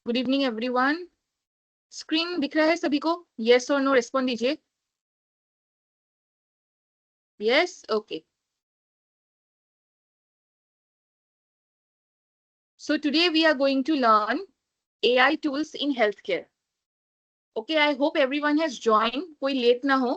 Good evening everyone. Screen दिख रहा है सभी को? यस और नो रिस्पॉन्ड दीजिए। Yes, okay. So today we are going to learn AI tools in healthcare. Okay, I hope everyone has joined. कोई late ना हो।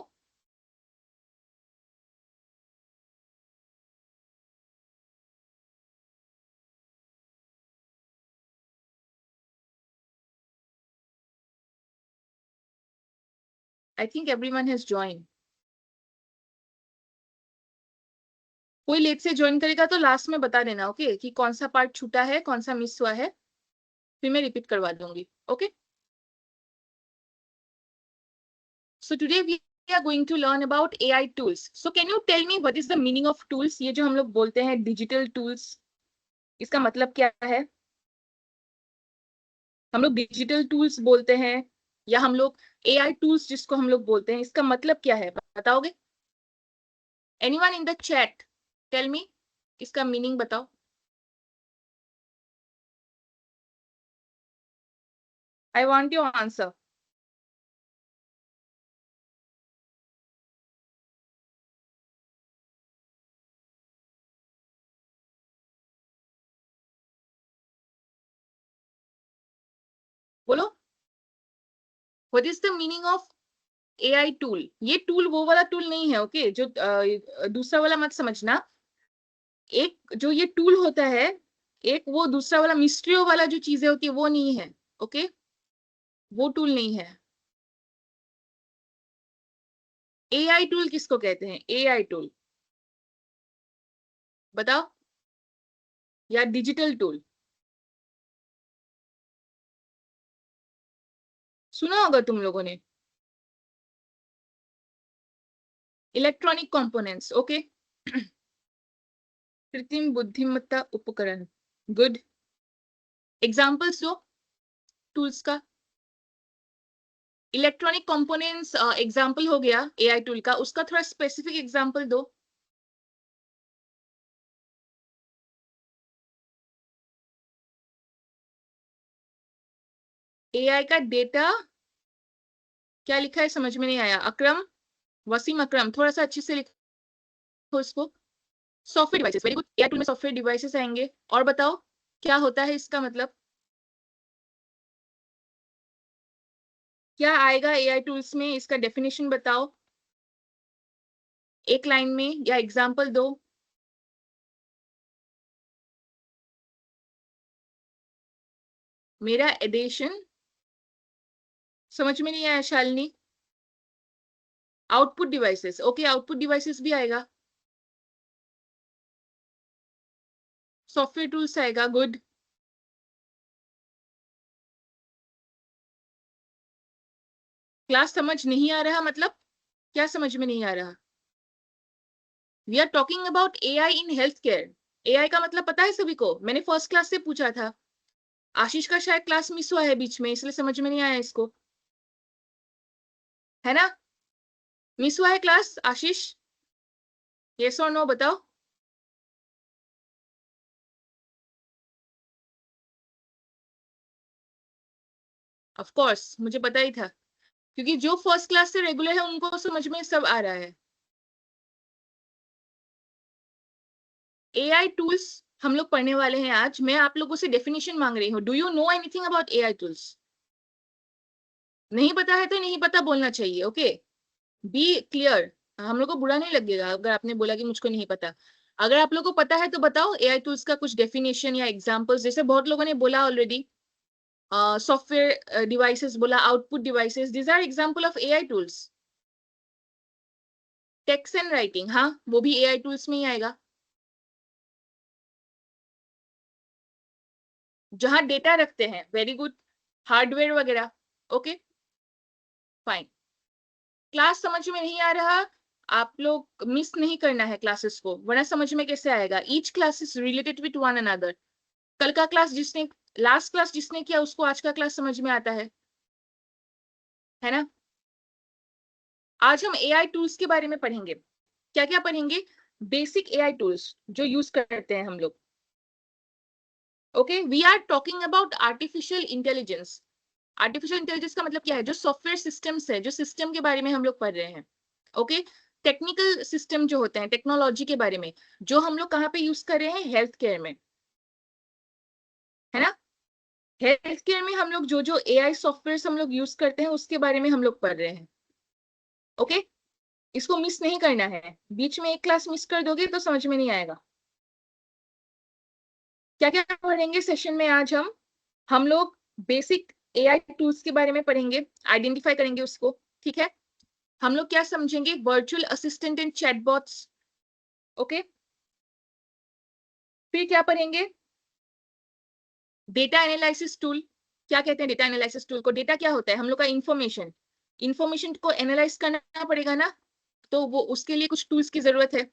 I think everyone has joined. कोई लेट से ज्वाइन करेगा तो लास्ट में बता देना, ओके, कि कौन सा पार्ट छूटा है, कौन सा मिस हुआ है, फिर मैं रिपीट करवा दूंगी। Okay, so today we are going to learn about AI tools. So can you tell me what is the meaning of tools? ये जो हम लोग बोलते हैं डिजिटल टूल्स, इसका मतलब क्या है? हम लोग डिजिटल टूल्स बोलते हैं या हम लोग एआई टूल्स जिसको हम लोग बोलते हैं, इसका मतलब क्या है बताओगे? Anyone in the chat tell me, इसका मीनिंग बताओ। I want your answer. बोलो, what is the meaning of AI tool? ये टूल वो वाला टूल नहीं है, ओके, जो दूसरा वाला मत समझना। एक जो ये टूल होता है, एक वो दूसरा वाला मिस्ट्रियो वाला जो चीजें होती है वो नहीं है, ओके, वो टूल नहीं है। एआई टूल किसको कहते हैं? एआई टूल बताओ, या डिजिटल टूल? सुना होगा तुम लोगों ने, इलेक्ट्रॉनिक कंपोनेंट्स, ओके। कृत्रिम बुद्धिमत्ता उपकरण, गुड। एग्जांपल्स दो टूल्स का। इलेक्ट्रॉनिक कंपोनेंट्स एग्जांपल हो गया एआई टूल का, उसका थोड़ा स्पेसिफिक एग्जांपल दो। एआई का डेटा क्या लिखा है समझ में नहीं आया। अकरम, वसीम अकरम, थोड़ा सा अच्छे से लिखो इसको। Software devices, very good. AI tool में सॉफ्टवेयर डिवाइसेस आएंगे। और बताओ क्या होता है इसका मतलब, क्या आएगा एआई टूल्स में, इसका डेफिनेशन बताओ एक लाइन में, या एग्जांपल दो। मेरा एडिशन समझ में नहीं आया Shalini. Output devices, okay, output devices भी आएगा। सॉफ्टवेयर टूल्स आएगा, गुड। क्लास समझ नहीं आ रहा मतलब क्या समझ में नहीं आ रहा? We are talking about AI in health care. AI का मतलब पता है सभी को? मैंने फर्स्ट क्लास से पूछा था। आशीष का शायद क्लास मिस हुआ है बीच में, इसलिए समझ में नहीं आया इसको, है ना? मिस हुआ है क्लास आशीष? यस और नो बताओ। ऑफ कोर्स मुझे पता ही था, क्योंकि जो फर्स्ट क्लास से रेगुलर है उनको समझ में सब आ रहा है। एआई टूल्स हम लोग पढ़ने वाले हैं आज। मैं आप लोगों से डेफिनेशन मांग रही हूँ। Do you know anything about AI tools? नहीं पता है तो नहीं पता बोलना चाहिए, ओके, बी क्लियर। हम लोग को बुरा नहीं लगेगा अगर आपने बोला कि मुझको नहीं पता। अगर आप लोग को पता है तो बताओ एआई टूल्स का कुछ डेफिनेशन या एग्जांपल्स। जैसे बहुत लोगों ने बोला ऑलरेडी, सॉफ्टवेयर डिवाइसेस बोला, output devices, these are example of AI tools. Text and writing, हाँ, वो भी एआई टूल्स में ही आएगा। जहां डेटा रखते हैं, वेरी गुड, हार्डवेयर वगैरह, ओके, फाइन। क्लास समझ में नहीं आ रहा, आप लोग मिस नहीं करना है क्लासेस को, वरना समझ में कैसे आएगा। Each class is related with one another. कल का क्लास जिसने, लास्ट क्लास जिसने किया उसको आज का क्लास समझ में आता है ना? आज हम एआई टूल्स के बारे में पढ़ेंगे। क्या क्या पढ़ेंगे? बेसिक एआई टूल्स जो यूज करते हैं हम लोग, okay, we are talking about artificial intelligence. Artificial intelligence का मतलब क्या है? जो सॉफ्टवेयर सिस्टम्स है, जो सिस्टम के बारे में हम लोग पढ़ रहे हैं। ओके, टेक्निकल सिस्टम जो होते हैं, टेक्नोलॉजी के बारे में, जो हम लोग कहाँ पे यूज कर रहे हैं? हेल्थ केयर में, है ना। हेल्थ केयर में हम लोग जो जो एआई सॉफ्टवेयर हम लोग यूज करते हैं उसके बारे में हम लोग पढ़ रहे हैं। ओके, इसको मिस नहीं करना है। बीच में एक क्लास मिस कर दोगे तो समझ में नहीं आएगा। क्या क्या पढ़ेंगे सेशन में आज? हम लोग बेसिक एआई टूल्स के बारे में पढ़ेंगे, आइडेंटिफाई करेंगे उसको, ठीक है। हम लोग क्या समझेंगे? Virtual assistant and chatbots. Okay, फिर क्या पढ़ेंगे? Data analysis tool. क्या कहते हैं डेटा एनालिसिस टूल को? डेटा क्या होता है? हम लोग का इंफॉर्मेशन, इंफॉर्मेशन को एनालाइज करना पड़ेगा ना, तो वो उसके लिए कुछ टूल्स की जरूरत है,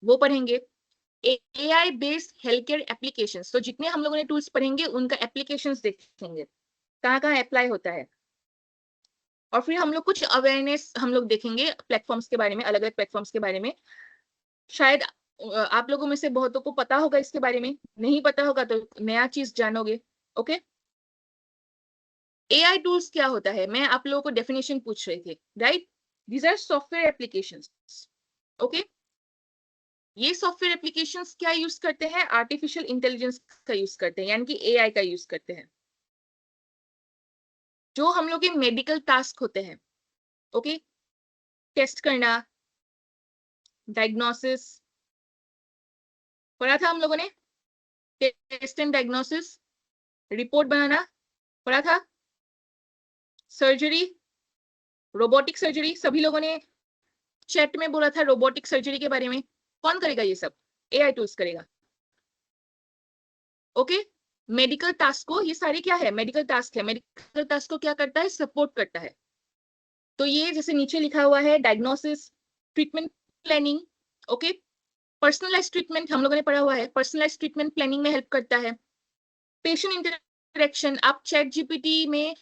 वो पढ़ेंगे। AI based health care applications, तो जितने हम लोगों ने टूल्स पढ़ेंगे उनका एप्लीकेशंस देखेंगे, कहाँ कहाँ अप्लाई होता है। और फिर हम लोग कुछ अवेयरनेस हम लोग देखेंगे प्लेटफॉर्म्स के बारे में, अलग अलग प्लेटफॉर्म्स के बारे में। शायद आप लोगों में से बहुतों को पता होगा इसके बारे में, नहीं पता होगा तो नया चीज जानोगे। ओके, एआई टूल्स क्या होता है? मैं आप लोगों को डेफिनेशन पूछ रही थी, right. These are software applications. Okay, ये सॉफ्टवेयर एप्लीकेशंस क्या यूज करते हैं? आर्टिफिशियल इंटेलिजेंस का यूज करते हैं, यानी कि एआई का यूज करते हैं। जो हम लोग के मेडिकल टास्क होते हैं, ओके, टेस्ट करना, डायग्नोसिस, पढ़ा था हम लोगों ने। टेस्ट एंड डायग्नोसिस, रिपोर्ट बनाना, पढ़ा था। सर्जरी, रोबोटिक सर्जरी, सभी लोगों ने चैट में बोला था रोबोटिक सर्जरी के बारे में। कौन करेगा ये सब? एआई टूल्स करेगा। ओके, मेडिकल टास्क को, ये सारे क्या है? मेडिकल टास्क है। मेडिकल टास्क को क्या करता है? सपोर्ट करता है। तो ये जैसे नीचे लिखा हुआ है, diagnosis, treatment planning, okay, personalize treatment हम लोगों ने पढ़ा हुआ है, पर्सनलाइज ट्रीटमेंट प्लानिंग में हेल्प करता है। पेशेंट इंटरेक्शन, आप चैट जीपीटी में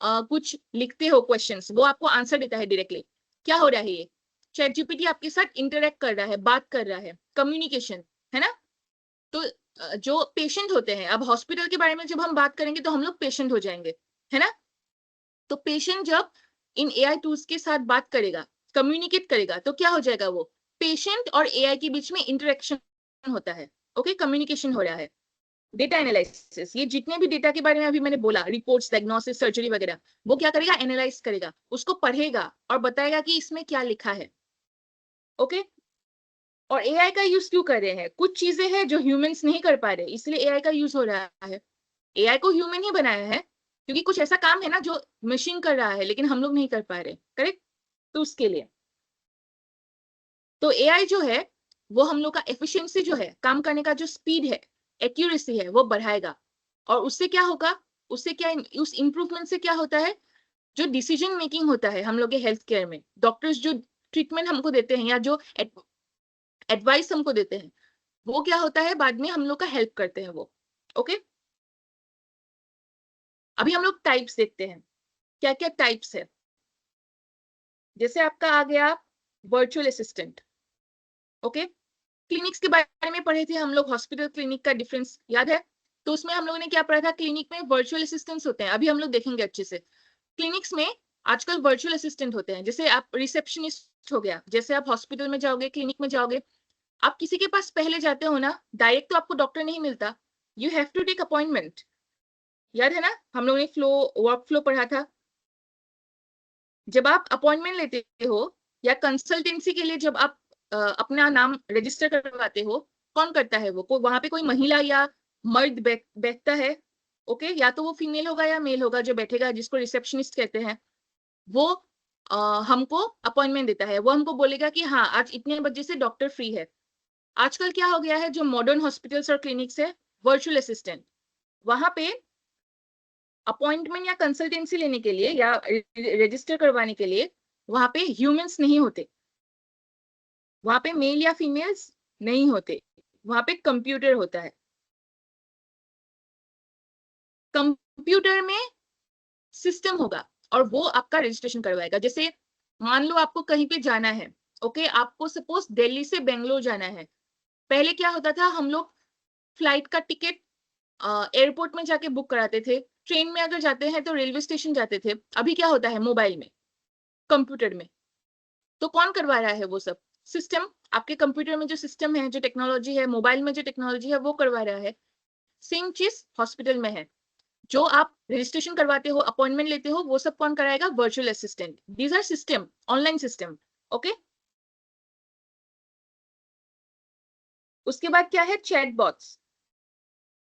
कुछ लिखते हो क्वेश्चंस, वो आपको आंसर देता है डायरेक्टली। क्या हो रहा है? ये चैट जीपीटी आपके साथ इंटरेक्ट कर रहा है, बात कर रहा है, कम्युनिकेशन, है ना। तो जो पेशेंट होते हैं, अब हॉस्पिटल के बारे में जब हम बात करेंगे तो हम लोग पेशेंट हो जाएंगे, है ना। तो पेशेंट जब इन एआई टूल्स के साथ बात करेगा, कम्युनिकेट करेगा, तो क्या हो जाएगा? वो पेशेंट और एआई के बीच में इंटरेक्शन होता है। ओके, कम्युनिकेशन हो रहा है। डेटा एनालिसिस, ये जितने भी डेटा के बारे में अभी मैंने बोला, रिपोर्ट्स, डायग्नोसिस, सर्जरी वगैरह, वो क्या करेगा? एनालाइज करेगा, उसको पढ़ेगा और बताएगा कि इसमें क्या लिखा है। ओके, और एआई का यूज क्यों कर रहे हैं? कुछ चीजें हैं जो ह्यूमंस नहीं कर पा रहे, इसलिए एआई का यूज हो रहा है। एआई को ह्यूमन ही बनाया है क्योंकि कुछ ऐसा काम है ना जो मशीन कर रहा है लेकिन हम लोग नहीं कर पा रहे, करेक्ट। तो उसके लिए तो एआई जो है वो हम लोग का एफिशिएंसी जो है, काम करने का जो स्पीड है, एक्यूरेसी है, वो बढ़ाएगा। और उससे क्या होगा? उससे क्या, उस इंप्रूवमेंट से क्या होता है? जो डिसीजन मेकिंग होता है हम लोग के हेल्थ केयर में, डॉक्टर्स जो ट्रीटमेंट हमको देते हैं या जो एडवाइस हमको देते हैं, वो क्या होता है? बाद में हम लोग का हेल्प करते हैं वो। ओके, अभी हम लोग टाइप्स देखते हैं, क्या क्या टाइप्स है। जैसे आपका आ गया वर्चुअल असिस्टेंट। ओके, क्लिनिक्स के बारे में पढ़े थे हम लोग, हॉस्पिटल क्लिनिक का डिफरेंस याद है? तो उसमें हम लोगों ने क्या पढ़ा था? क्लिनिक में वर्चुअल असिस्टेंट्स होते हैं, अभी हम लोग देखेंगे अच्छे से। क्लिनिक्स में आजकल वर्चुअल असिस्टेंट होते हैं, जैसे आप रिसेप्शनिस्ट हो गया, जैसे आप हॉस्पिटल में जाओगे, क्लिनिक में जाओगे, आप किसी के पास पहले जाते हो ना, डायरेक्ट तो आपको डॉक्टर नहीं मिलता, you have to take appointment. याद है ना, हम लोगों ने फ्लो, वर्क फ्लो पढ़ा था। जब आप अपॉइंटमेंट लेते हो या कंसल्टेंसी के लिए जब आप अपना नाम रजिस्टर करवाते हो, कौन करता है? वो वहां पे कोई महिला या मर्द बैठता है। ओके, या तो वो फीमेल होगा या मेल होगा जो बैठेगा, जिसको रिसेप्शनिस्ट कहते हैं। वो हमको अपॉइंटमेंट देता है, वो हमको बोलेगा कि हाँ आज इतने बजे से डॉक्टर फ्री है। आजकल क्या हो गया है, जो मॉडर्न हॉस्पिटल्स और क्लिनिक्स है, वर्चुअल असिस्टेंट, वहां पे अपॉइंटमेंट या कंसल्टेंसी लेने के लिए या रजिस्टर करवाने के लिए वहां पे ह्यूमंस नहीं होते, वहां पे मेल या फीमेल्स नहीं होते, वहां पे कंप्यूटर होता है। कंप्यूटर में सिस्टम होगा और वो आपका रजिस्ट्रेशन करवाएगा। जैसे मान लो आपको कहीं पे जाना है, ओके, आपको सपोज दिल्ली से बेंगलोर जाना है। पहले क्या होता था, हम लोग फ्लाइट का टिकट एयरपोर्ट में जाके बुक कराते थे, ट्रेन में अगर जाते हैं तो रेलवे स्टेशन जाते थे। अभी क्या होता है मोबाइल में, कंप्यूटर में। तो कौन करवा रहा है वो सब? सिस्टम। आपके कंप्यूटर में जो सिस्टम है, जो टेक्नोलॉजी है, मोबाइल में जो टेक्नोलॉजी है, वो करवा रहा है। सेम चीज हॉस्पिटल में है। जो आप रजिस्ट्रेशन करवाते हो, अपॉइंटमेंट लेते हो, वो सब कौन कराएगा? Virtual assistant. These are system, online system. Okay. उसके बाद क्या है? Chatbots.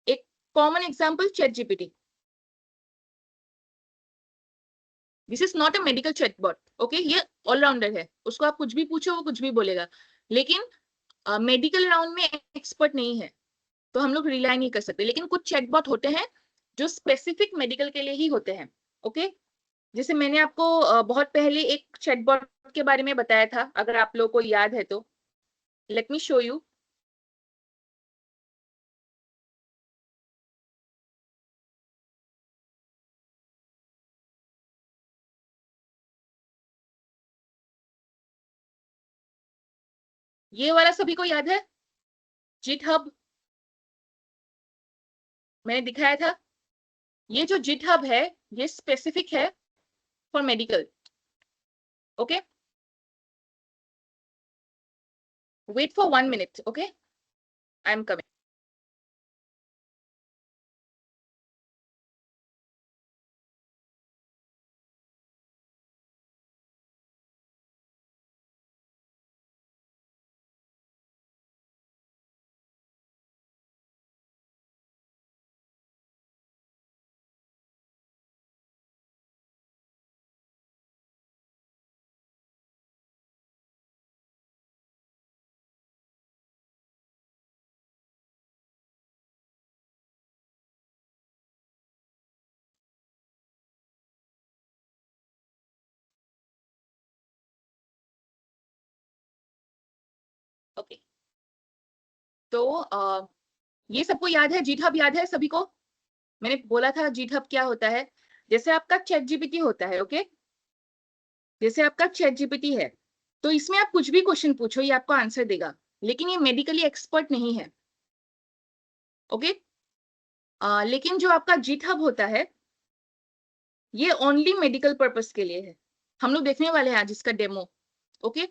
एक common example ChatGPT. This is not a medical chatbot. Okay, ये ऑलराउंडर है, उसको आप कुछ भी पूछो वो कुछ भी बोलेगा, लेकिन मेडिकल राउंड में एक्सपर्ट नहीं है, तो हम लोग रिलाई नहीं कर सकते। लेकिन कुछ चैटबॉट होते हैं जो स्पेसिफिक मेडिकल के लिए ही होते हैं। ओके। जैसे मैंने आपको बहुत पहले एक चैटबॉट के बारे में बताया था, अगर आप लोगों को याद है तो। Let me show you. ये वाला सभी को याद है? जिटहब मैंने दिखाया था। ये जो जिटहब है, ये स्पेसिफिक है for medical. Okay, wait for 1 minute। Okay, I am coming. Okay, तो ये सबको याद है? जीटहब याद है सभी को? मैंने बोला था जीटहब क्या होता है। जैसे आपका चैट जीपीटी होता है। ओके, जैसे आपका चैट जीपीटी है, तो इसमें आप कुछ भी क्वेश्चन पूछो, ये आपको आंसर देगा, लेकिन ये मेडिकली एक्सपर्ट नहीं है। ओके। लेकिन जो आपका जीटहब होता है, ये ओनली मेडिकल पर्पस के लिए है। हम लोग देखने वाले हैं आज इसका डेमो। ओके,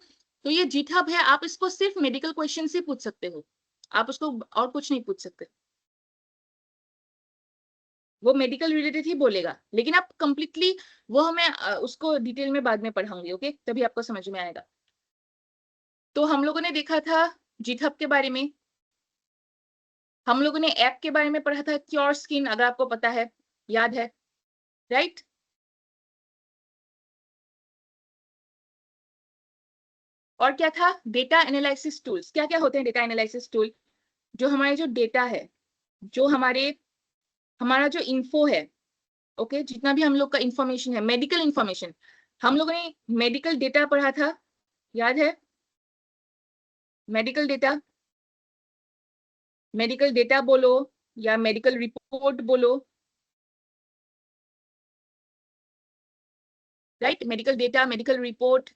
तो ये जीटहब है, आप इसको सिर्फ मेडिकल क्वेश्चन से पूछ सकते हो, आप उसको और कुछ नहीं पूछ सकते। वो मेडिकल रिलेटेड ही बोलेगा, लेकिन आप कंप्लीटली, वो मैं उसको डिटेल में बाद में पढ़ाऊंगी। ओके, तभी आपको समझ में आएगा। तो हम लोगों ने देखा था जीटहब के बारे में, हम लोगों ने ऐप के बारे में पढ़ा था, क्योर स्किन, अगर आपको पता है, याद है, राइट? और क्या था? Data analysis tools. क्या क्या होते हैं डेटा एनालिसिस टूल? जो हमारे जो डेटा है, जो हमारा जो इन्फो है, ओके, जितना भी हम लोग का इंफॉर्मेशन है, मेडिकल इंफॉर्मेशन, हम लोगों ने मेडिकल डेटा पढ़ा था, याद है? मेडिकल डेटा, मेडिकल डेटा बोलो या मेडिकल रिपोर्ट बोलो, right? Medical data, medical report,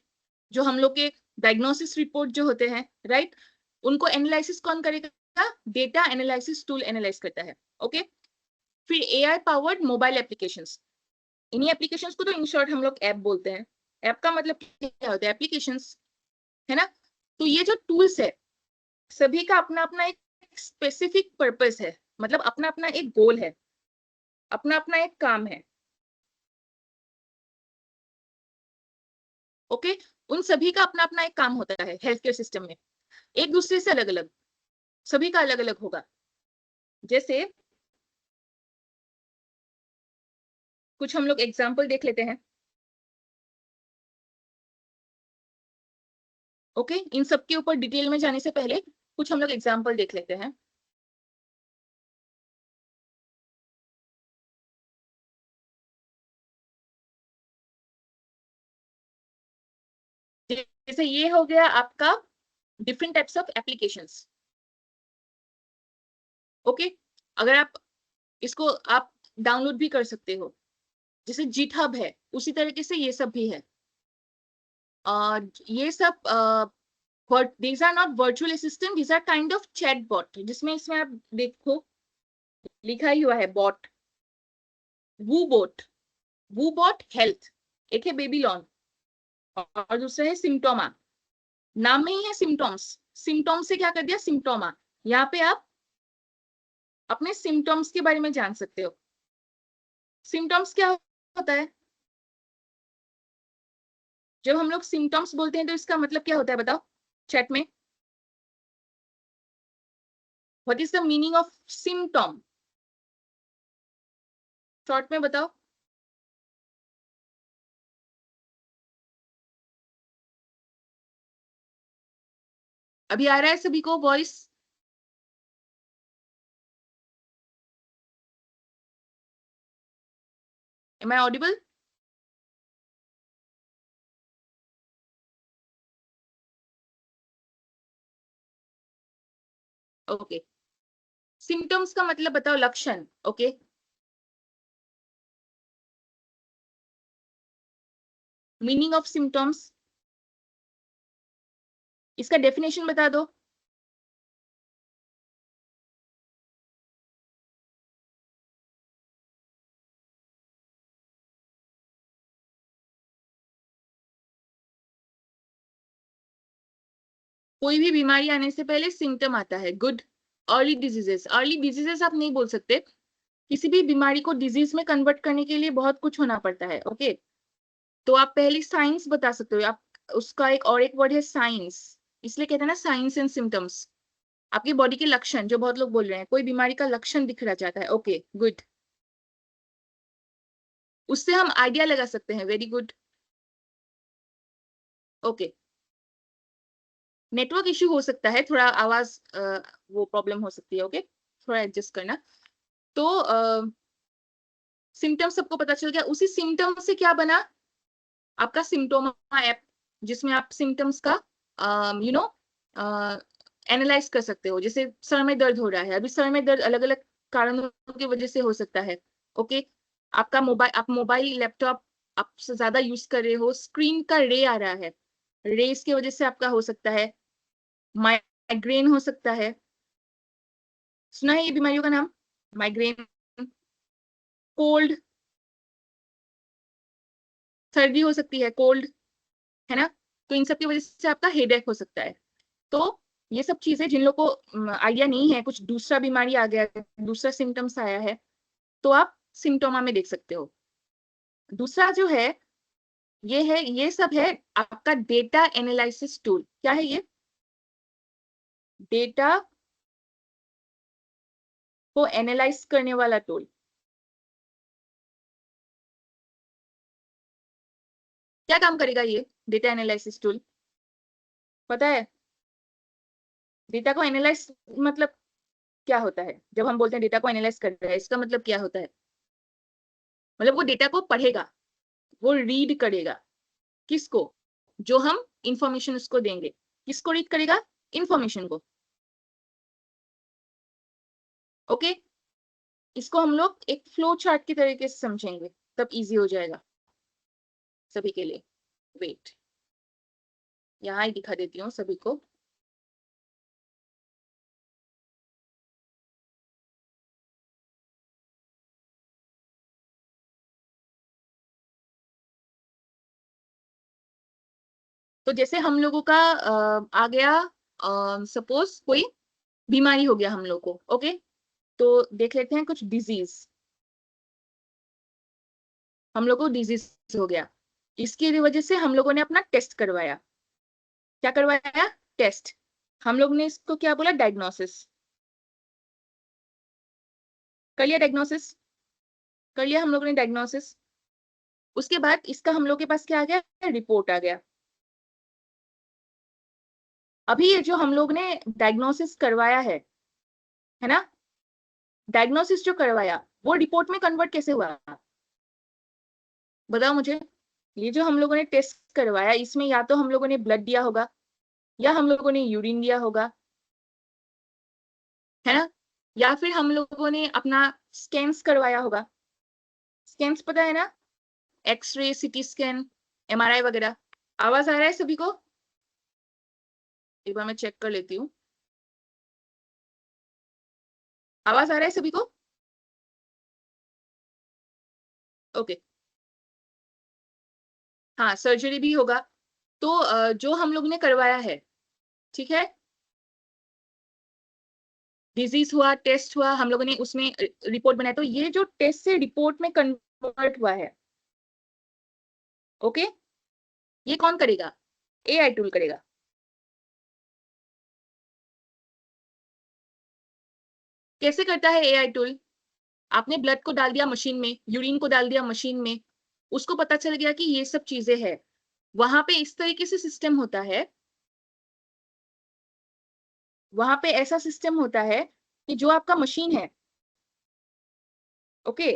जो हम लोग के डायग्नोसिस रिपोर्ट जो होते हैं, राइट? उनको एनालिसिस कौन करेगा? डेटा एनालिसिस टूल एनालाइज करता है। ओके। फिर एआई पावर्ड मोबाइल एप्लीकेशंस। इन्हीं एप्लीकेशंस को तो इन शॉर्ट हम लोग ऐप बोलते हैं। ऐप का मतलब क्या होता है? एप्लीकेशंस, है ना? तो ये जो टूल्स है, सभी का अपना अपना एक स्पेसिफिक पर्पस है, मतलब अपना अपना एक गोल है, अपना अपना एक काम है। ओके, उन सभी का अपना अपना एक काम होता है हेल्थ केयर सिस्टम में, एक दूसरे से अलग अलग, सभी का अलग अलग होगा। जैसे कुछ हम लोग एग्जाम्पल देख लेते हैं। ओके, इन सब के ऊपर डिटेल में जाने से पहले कुछ हम लोग एग्जाम्पल देख लेते हैं। जैसे ये हो गया आपका different types of applications. Okay, अगर आप इसको आप डाउनलोड भी कर सकते हो, जैसे जीटहब है, उसी तरीके से ये सब भी है। ये सब these are not virtual assistant, these are kind of chatbot, जिसमें इसमें आप देखो लिखा ही हुआ है बॉट, वू बोट, वू बॉट हेल्थ। एक है बेबीलोन और दूसरा है सिम्टोमा। नाम में ही है सिम्टोम्स, सिम्टोम्स से क्या कर दिया सिम्टोमा। यहाँ पे आप अपने सिम्टोम्स के बारे में जान सकते हो। सिम्टोम्स क्या होता है? जब हम लोग सिम्टोम्स बोलते हैं तो इसका मतलब क्या होता है बताओ चैट में। What is the meaning of symptom? Short में बताओ। अभी आ रहा है सभी को voice? Am I audible? Okay, symptoms का मतलब बताओ लक्षण। ओके, मीनिंग ऑफ सिम्टम्स, इसका डेफिनेशन बता दो। कोई भी बीमारी आने से पहले सिम्टम आता है। Good. Early diseases, early diseases आप नहीं बोल सकते। किसी भी बीमारी को डिजीज में कन्वर्ट करने के लिए बहुत कुछ होना पड़ता है। ओके, तो आप पहले साइंस बता सकते हो। आप उसका एक और एक वर्ड है साइंस, इसलिए कहते हैं ना साइंस एंड सिम्टम्स। आपकी बॉडी के लक्षण, जो बहुत लोग बोल रहे हैं कोई बीमारी का लक्षण दिख रहा जाता है। ओके गुड, उससे हम आइडिया लगा सकते हैं। Very good. Okay, network issue हो सकता है थोड़ा, आवाज वो प्रॉब्लम हो सकती है। ओके, थोड़ा एडजस्ट करना। तो सिम्टम्स सबको पता चल गया। उसी सिम्टम से क्या बना आपका सिम्टोमा ऐप, जिसमें आप सिम्टम्स का यू नो एनालाइज कर सकते हो। जैसे सर में दर्द हो रहा है, अभी सर में दर्द अलग अलग कारणों की वजह से हो सकता है। ओके, आपका मोबाइल, आप मोबाइल लैपटॉप आप ज्यादा यूज कर रहे हो, स्क्रीन का रे आ रहा है, रेस की वजह से आपका हो सकता है। माइग्रेन हो सकता है। सुना है ये बीमारियों का नाम? माइग्रेन, कोल्ड, सर्दी हो सकती है, कोल्ड, है ना। तो इन सब की वजह से आपका हेडेक हो सकता है। तो ये सब चीजें जिन लोगों को आइडिया नहीं है, कुछ दूसरा बीमारी आ गया, दूसरा सिम्टम्स आया है, तो आप सिम्टोमा में देख सकते हो। दूसरा जो है, ये सब है आपका डेटा एनालिसिस टूल। क्या है ये? डेटा को एनालाइज करने वाला टूल। क्या काम करेगा ये डेटा एनालिसिस टूल, पता है? डेटा को एनालाइज मतलब क्या होता है? जब हम बोलते हैं डेटा को एनालाइज कर रहा है, इसका मतलब क्या होता है? मतलब वो डेटा को पढ़ेगा, वो रीड करेगा। किसको? जो हम इंफॉर्मेशन उसको देंगे। किसको रीड करेगा? इंफॉर्मेशन को। ओके, इसको हम लोग एक फ्लो चार्ट की तरीके से समझेंगे, तब इजी हो जाएगा सभी के लिए। वेट, यहाँ ही दिखा देती हूँ सभी को। तो जैसे हम लोगों का आ गया, सपोज कोई बीमारी हो गया हम लोग को। ओके, तो देख लेते हैं कुछ डिजीज। हम लोग को डिजीज हो गया, इसकी वजह से हम लोगों ने अपना टेस्ट करवाया। क्या करवाया? टेस्ट। हम लोग ने इसको क्या बोला? डायग्नोसिस। कर लिया डायग्नोसिस, कर लिया हम लोगों ने डायग्नोसिस। उसके बाद इसका हम लोग के पास क्या आ गया? रिपोर्ट आ गया। अभी ये जो हम लोग ने डायग्नोसिस करवाया है ना, डायग्नोसिस जो करवाया वो रिपोर्ट में कन्वर्ट कैसे हुआ? बताओ मुझे। ये जो हम लोगों ने टेस्ट करवाया, इसमें या तो हम लोगों ने ब्लड दिया होगा, या हम लोगों ने यूरिन दिया होगा, है ना, या फिर हम लोगों ने अपना स्कैन्स करवाया होगा। स्कैन्स पता है ना, एक्सरे, सीटी स्कैन, एमआरआई वगैरह। आवाज आ रहा है सभी को? एक बार मैं चेक कर लेती हूँ। आवाज आ रहा है सभी को? ओके, हाँ सर्जरी भी होगा। तो जो हम लोग ने करवाया है, ठीक है, डिजीज हुआ, टेस्ट हुआ, हम लोगों ने उसमें रिपोर्ट बनाया, तो ये जो टेस्ट से रिपोर्ट में कन्वर्ट हुआ है, ओके, ये कौन करेगा? एआई टूल करेगा। कैसे करता है एआई टूल? आपने ब्लड को डाल दिया मशीन में, यूरिन को डाल दिया मशीन में, उसको पता चल गया कि ये सब चीजें हैं। वहां पे इस तरीके से सिस्टम होता है, वहां पे ऐसा सिस्टम होता है कि जो आपका मशीन है, ओके,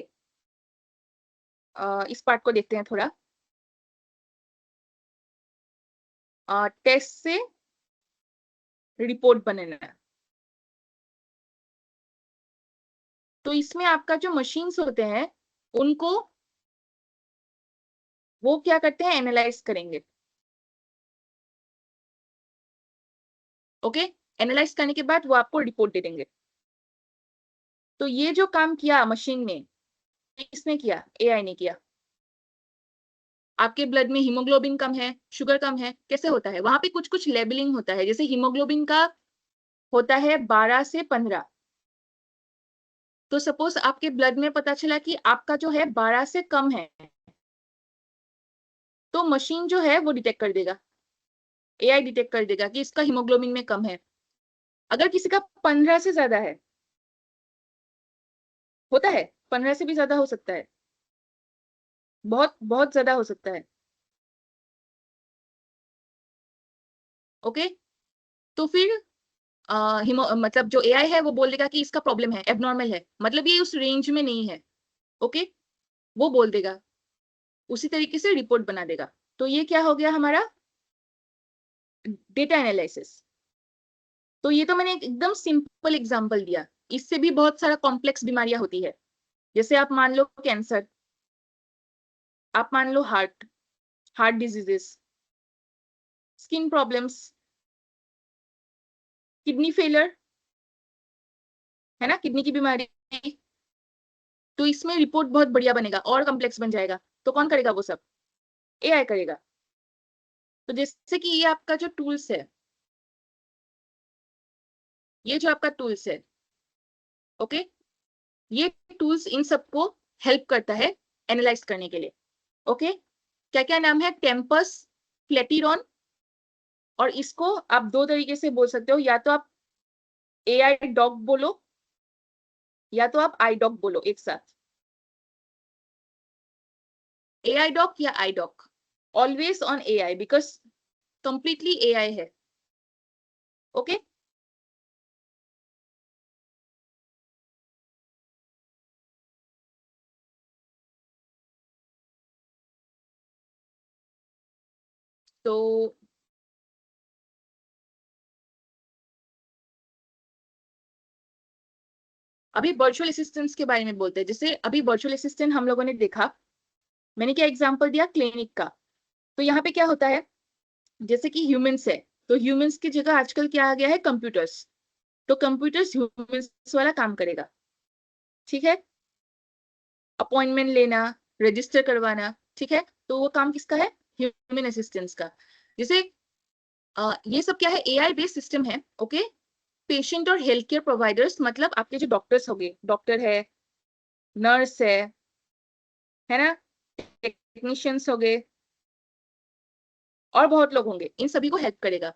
इस पार्ट को देखते हैं थोड़ा। टेस्ट से रिपोर्ट बनाना है, तो इसमें आपका जो मशीन्स होते हैं उनको वो क्या करते हैं, एनालाइज करेंगे। ओके, एनालाइज करने के बाद वो आपको रिपोर्ट दे देंगे। तो ये जो काम किया मशीन ने, किसने किया? एआई ने किया। आपके ब्लड में हीमोग्लोबिन कम है, शुगर कम है, कैसे होता है? वहां पे कुछ कुछ लेबलिंग होता है, जैसे हीमोग्लोबिन का होता है 12 से 15। तो सपोज आपके ब्लड में पता चला कि आपका जो है 12 से कम है, तो मशीन जो है वो डिटेक्ट कर देगा, एआई डिटेक्ट कर देगा कि इसका हीमोग्लोबिन में कम है। अगर किसी का 15 से ज्यादा है, होता है 15 से भी ज्यादा हो सकता है, बहुत बहुत ज्यादा हो सकता है, ओके, तो फिर मतलब जो एआई है वो बोल देगा कि इसका प्रॉब्लम है, एबनॉर्मल है, मतलब ये उस रेंज में नहीं है, ओके, वो बोल देगा, उसी तरीके से रिपोर्ट बना देगा। तो ये क्या हो गया हमारा? Data analysis. तो ये तो मैंने एकदम सिंपल एग्जांपल दिया, इससे भी बहुत सारा कॉम्प्लेक्स बीमारियां होती है, जैसे आप मान लो कैंसर, आप मान लो heart heart diseases, skin problems, kidney failure, है ना, किडनी की बीमारी। तो इसमें रिपोर्ट बहुत बढ़िया बनेगा और कॉम्प्लेक्स बन जाएगा। तो कौन करेगा वो सब? एआई करेगा। तो जैसे कि ये आपका जो टूल्स है, ये जो आपका टूल्स है, ओके, ये टूल्स इन सबको हेल्प करता है एनालाइज करने के लिए, ओके। क्या क्या नाम है? टेम्पस, फ्लेटिरॉन, और इसको आप दो तरीके से बोल सकते हो, या तो आप एआई डॉग बोलो, या तो आप आई डॉग बोलो एक साथ। एआई डॉग या I dog, always on AI, because completely AI है, ओके। तो अभी वर्चुअल असिस्टेंट्स के बारे में बोलते हैं। जैसे अभी वर्चुअल असिस्टेंट हम लोगों ने देखा, मैंने क्या एग्जांपल दिया क्लिनिक का। तो यहाँ पे क्या होता है, जैसे कि ह्यूमंस है, तो ह्यूमंस की जगह आजकल क्या आ गया है? कंप्यूटर्स। तो कंप्यूटर्स ह्यूमंस वाला काम करेगा, ठीक है, अपॉइंटमेंट लेना, रजिस्टर करवाना, ठीक है, तो वो काम किसका है? ह्यूमन असिस्टेंट्स का। जैसे ये सब क्या है? एआई बेस्ड सिस्टम है, ओके। पेशेंट और हेल्थ केयर प्रोवाइडर्स, मतलब आपके जो डॉक्टर्स हो गए, डॉक्टर है, नर्स है ना, टेक्नीशियंस हो गए, और बहुत लोग होंगे, इन सभी को हेल्प करेगा।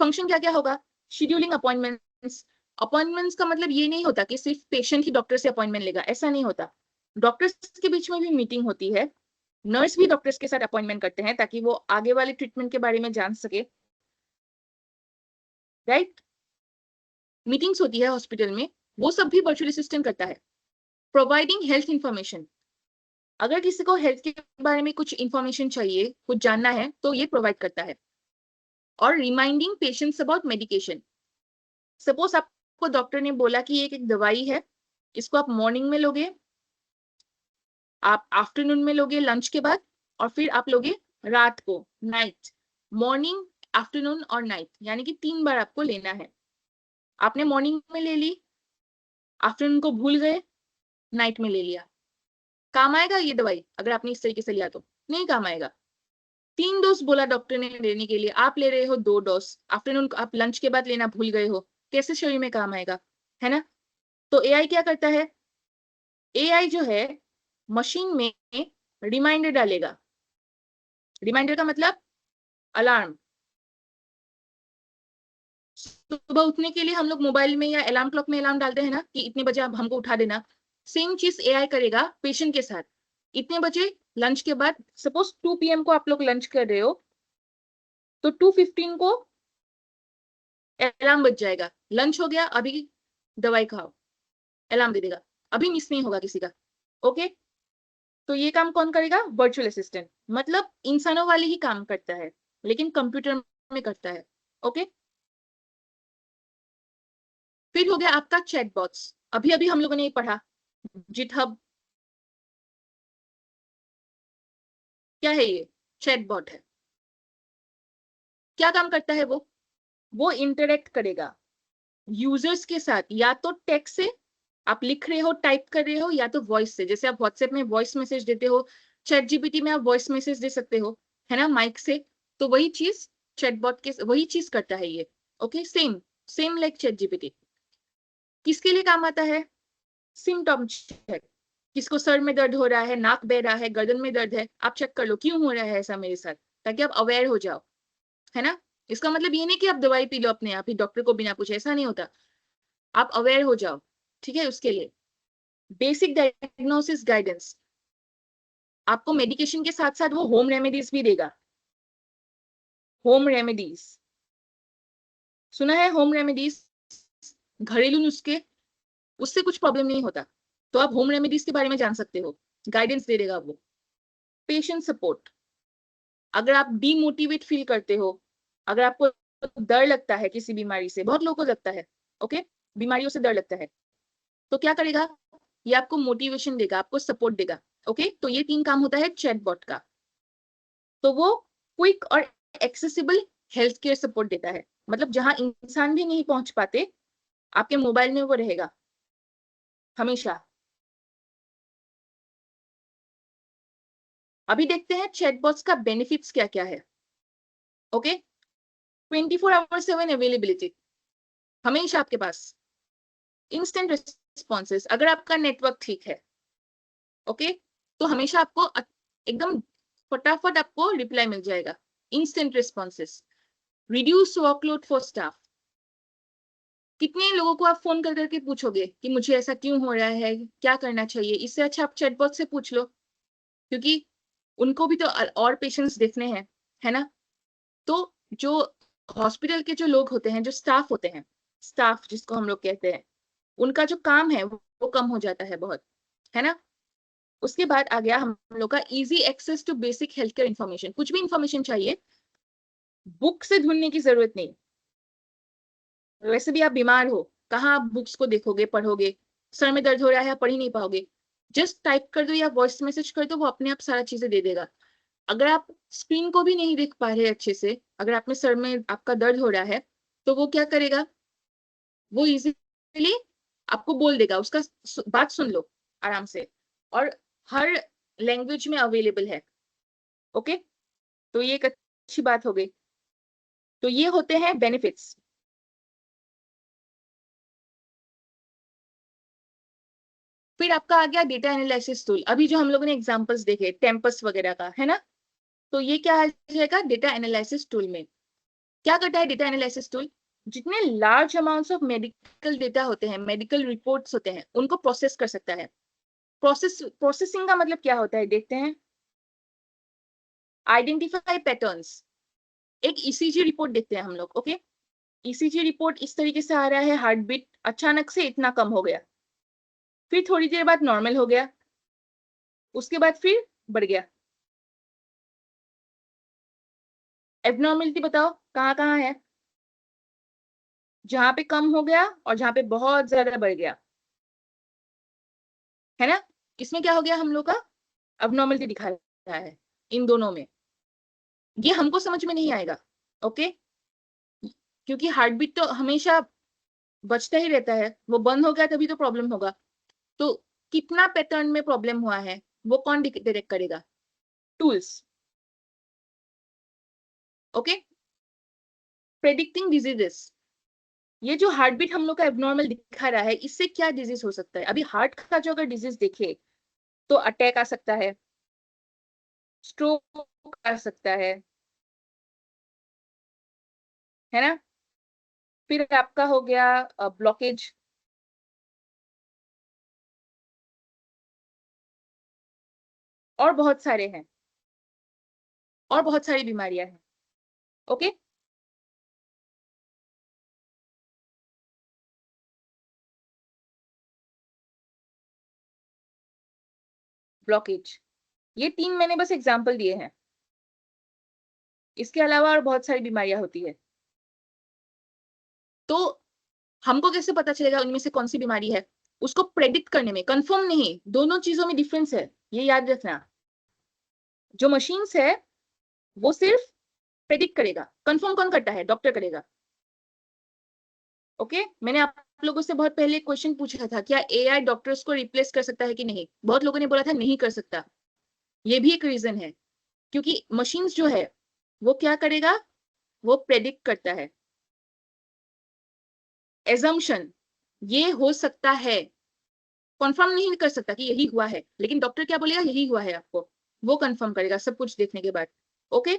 फंक्शन क्या क्या होगा? Scheduling appointments. अपॉइंटमेंट्स का मतलब ये नहीं होता कि सिर्फ पेशेंट ही डॉक्टर से अपॉइंटमेंट लेगा, ऐसा नहीं होता। डॉक्टर्स के बीच में भी मीटिंग होती है, नर्स भी डॉक्टर्स के साथ अपॉइंटमेंट करते हैं ताकि वो आगे वाले ट्रीटमेंट के बारे में जान सके, राइट। मीटिंग्स होती है हॉस्पिटल में, वो सब भी वर्चुअल असिस्टेंट करता है। प्रोवाइडिंग हेल्थ इंफॉर्मेशन, अगर किसी को हेल्थ के बारे में कुछ इंफॉर्मेशन चाहिए, कुछ जानना है, तो ये प्रोवाइड करता है। और reminding patients about medication. Suppose आपको डॉक्टर ने बोला कि एक दवाई है, इसको आप मॉर्निंग में लोगे, आप आफ्टरनून में लोगे लंच के बाद, और फिर आप लोगे रात को, नाइट। मॉर्निंग, आफ्टरनून और नाइट, यानी कि 3 बार आपको लेना है। आपने मॉर्निंग में ले ली, आफ्टरनून को भूल गए, नाइट में ले लिया, काम आएगा ये दवाई अगर आपने इस तरीके से लिया तो? नहीं काम आएगा। 3 डोज बोला डॉक्टर ने लेने के लिए, आप ले रहे हो 2 डोज, आफ्टरनून आप लंच के बाद लेना भूल गए हो, कैसे शरीर में काम आएगा, है ना? तो एआई क्या करता है? एआई जो है मशीन में रिमाइंडर डालेगा। रिमाइंडर का मतलब अलार्म। सुबह उठने के लिए हम लोग मोबाइल में या अलार्म क्लॉक में अलार्म डालते हैं ना कि इतने बजे आप हमको उठा देना। सेम चीज एआई करेगा पेशेंट के साथ। इतने बजे लंच के बाद, सपोज 2 PM को आप लोग लंच कर रहे हो, तो 2:15 को अलार्म बज जाएगा, लंच हो गया, अभी दवाई खाओ, अलार्म दे देगा, अभी मिस नहीं होगा किसी का। ओके, तो ये काम कौन करेगा? Virtual assistant. मतलब इंसानों वाले ही काम करता है लेकिन कंप्यूटर में करता है। ओके, फिर हो गया आपका चैटबॉट्स। अभी अभी हम लोगों ने ये पढ़ा, जिटहब क्या है? ये चैटबॉट है। क्या काम करता है वो इंटरेक्ट करेगा यूजर्स के साथ, या तो टेक्स्ट से आप लिख रहे हो, टाइप कर रहे हो, या तो वॉइस से, जैसे आप व्हाट्सएप में वॉइस मैसेज देते हो, चैट जीपीटी में आप वॉइस मैसेज दे सकते हो, है ना, माइक से। तो वही चीज चैटबॉट के वही चीज करता है ये। Okay, same same like chat GPT. किसके लिए काम आता है? Symptom check. किसको सर में दर्द हो रहा है, नाक बह रहा है, गर्दन में दर्द है, आप चेक कर लो क्यों हो रहा है ऐसा मेरे साथ, ताकि आप अवेयर हो जाओ, है ना। इसका मतलब ये नहीं कि आप दवाई पी लो अपने आप ही डॉक्टर को बिना पूछे, ऐसा नहीं होता। आप अवेयर हो जाओ, ठीक है। उसके लिए बेसिक डायग्नोसिस गाइडेंस। आपको मेडिकेशन के साथ साथ वो होम रेमेडीज भी देगा। होम रेमेडीज सुना है? होम रेमेडीज, घरेलू नुस्खे, उससे कुछ प्रॉब्लम नहीं होता, तो आप होम रेमेडीज के बारे में जान सकते हो, गाइडेंस दे देगा वो। Patient support. अगर आप डीमोटिवेट फील करते हो, अगर आपको डर लगता है किसी बीमारी से, बहुत लोगों को लगता है, ओके, बीमारियों से डर लगता है, तो क्या करेगा? ये आपको मोटिवेशन देगा, आपको सपोर्ट देगा। ओके, तो ये 3 काम होता है चैटबॉट का। तो वो क्विक और एक्सेसिबल हेल्थ केयर सपोर्ट देता है, मतलब जहां इंसान भी नहीं पहुंच पाते, आपके मोबाइल में वो रहेगा हमेशा। अभी देखते हैं चैटबॉट्स का बेनिफिट्स क्या क्या है। ओके, 24/7 अवेलेबिलिटी, हमेशा आपके पास। इंस्टेंट रिस्पॉन्सेस, अगर आपका नेटवर्क ठीक है, ओके, तो हमेशा आपको एकदम फटाफट आपको रिप्लाई मिल जाएगा। Instant responses. Reduce workload for staff. कितने लोगों को आप फोन कर करके पूछोगे कि मुझे ऐसा क्यों हो रहा है, क्या करना चाहिए? इससे अच्छा आप चैटबॉट से पूछ लो, क्योंकि उनको भी तो और पेशेंट्स देखने हैं, है ना। तो जो हॉस्पिटल के जो लोग होते हैं, जो स्टाफ होते हैं, स्टाफ जिसको हम लोग कहते हैं, उनका जो काम है वो कम हो जाता है बहुत, है ना। उसके बाद आ गया हम लोग का easy access to basic health care information. कुछ भी इंफॉर्मेशन चाहिए, बुक से ढूंढने की जरूरत नहीं। वैसे भी आप बीमार हो, कहाँ आप बुक्स को देखोगे, पढ़ोगे? सर में दर्द हो रहा है, आप पढ़ ही नहीं पाओगे। जस्ट टाइप कर दो या वॉइस मैसेज कर दो, वो अपने आप सारा चीजें दे देगा। अगर आप स्क्रीन को भी नहीं देख पा रहे अच्छे से, अगर आप में सर में आपका दर्द हो रहा है, तो वो क्या करेगा? वो इजीली आपको बोल देगा, उसका बात सुन लो आराम से, और हर लैंग्वेज में अवेलेबल है। ओके, तो ये एक अच्छी बात हो गई। तो ये होते हैं बेनिफिट्स। फिर आपका आ गया डेटा एनालिसिस टूल। अभी जो हम लोगों ने एग्जांपल्स देखे टेम्पस वगैरह का, है ना, तो ये क्या आ जाएगा डेटा एनालिसिस टूल में? क्या करता है डेटा एनालिसिस टूल? जितने large amounts of medical data होते हैं, मेडिकल रिपोर्ट्स होते हैं, उनको प्रोसेस कर सकता है। प्रोसेसिंग का मतलब क्या होता है, देखते हैं। Identify patterns. एक ईसीजी रिपोर्ट देखते हैं हम लोग, ओके। ईसीजी रिपोर्ट इस तरीके से आ रहा है, हार्ट बीट अचानक से इतना कम हो गया, फिर थोड़ी देर बाद नॉर्मल हो गया, उसके बाद फिर बढ़ गया। एबनॉर्मलिटी बताओ कहाँ कहाँ है? जहां पे कम हो गया और जहां पे बहुत ज्यादा बढ़ गया, है ना। इसमें क्या हो गया हम लोग का? अबनॉर्मलिटी दिखा रहा है इन दोनों में। ये हमको समझ में नहीं आएगा, ओके, क्योंकि हार्ट बीट तो हमेशा बचता ही रहता है, वो बंद हो गया तभी तो प्रॉब्लम होगा। तो कितना पैटर्न में प्रॉब्लम हुआ है, वो कौन डिटेक्ट करेगा? टूल्स। ओके, प्रेडिक्टिंग डिजीजेस, ये जो हार्ट बीट हम लोग का एबनॉर्मल दिखा रहा है, इससे क्या डिजीज हो सकता है? अभी हार्ट का जो अगर डिजीज देखे तो अटैक आ सकता है, स्ट्रोक आ सकता है ना? फिर आपका हो गया ब्लॉकेज, और बहुत सारे हैं, और बहुत सारी बीमारियां हैं। ओके, ब्लॉकेज, ये 3 मैंने बस एग्जांपल दिए हैं, इसके अलावा और बहुत सारी बीमारियां होती है। तो हमको कैसे पता चलेगा उनमें से कौन सी बीमारी है? उसको प्रेडिक्ट करने में, कंफर्म नहीं, दोनों चीजों में डिफरेंस है, ये याद रखना। जो मशीन्स है वो सिर्फ प्रेडिक्ट करेगा, कंफर्म कौन करता है? डॉक्टर करेगा। ओके, मैंने आप लोगों से बहुत पहले क्वेश्चन पूछा था, क्या एआई डॉक्टर्स को रिप्लेस कर सकता है कि नहीं? बहुत लोगों ने बोला था नहीं कर सकता। ये भी एक रीजन है, क्योंकि मशीन्स जो है वो क्या करेगा? वो प्रेडिक्ट करता है। एजम्पशन, ये हो सकता है, कंफर्म नहीं कर सकता कि यही हुआ है, लेकिन डॉक्टर क्या बोलेगा? यही हुआ है आपको, वो कंफर्म करेगा सब कुछ देखने के बाद। ओके,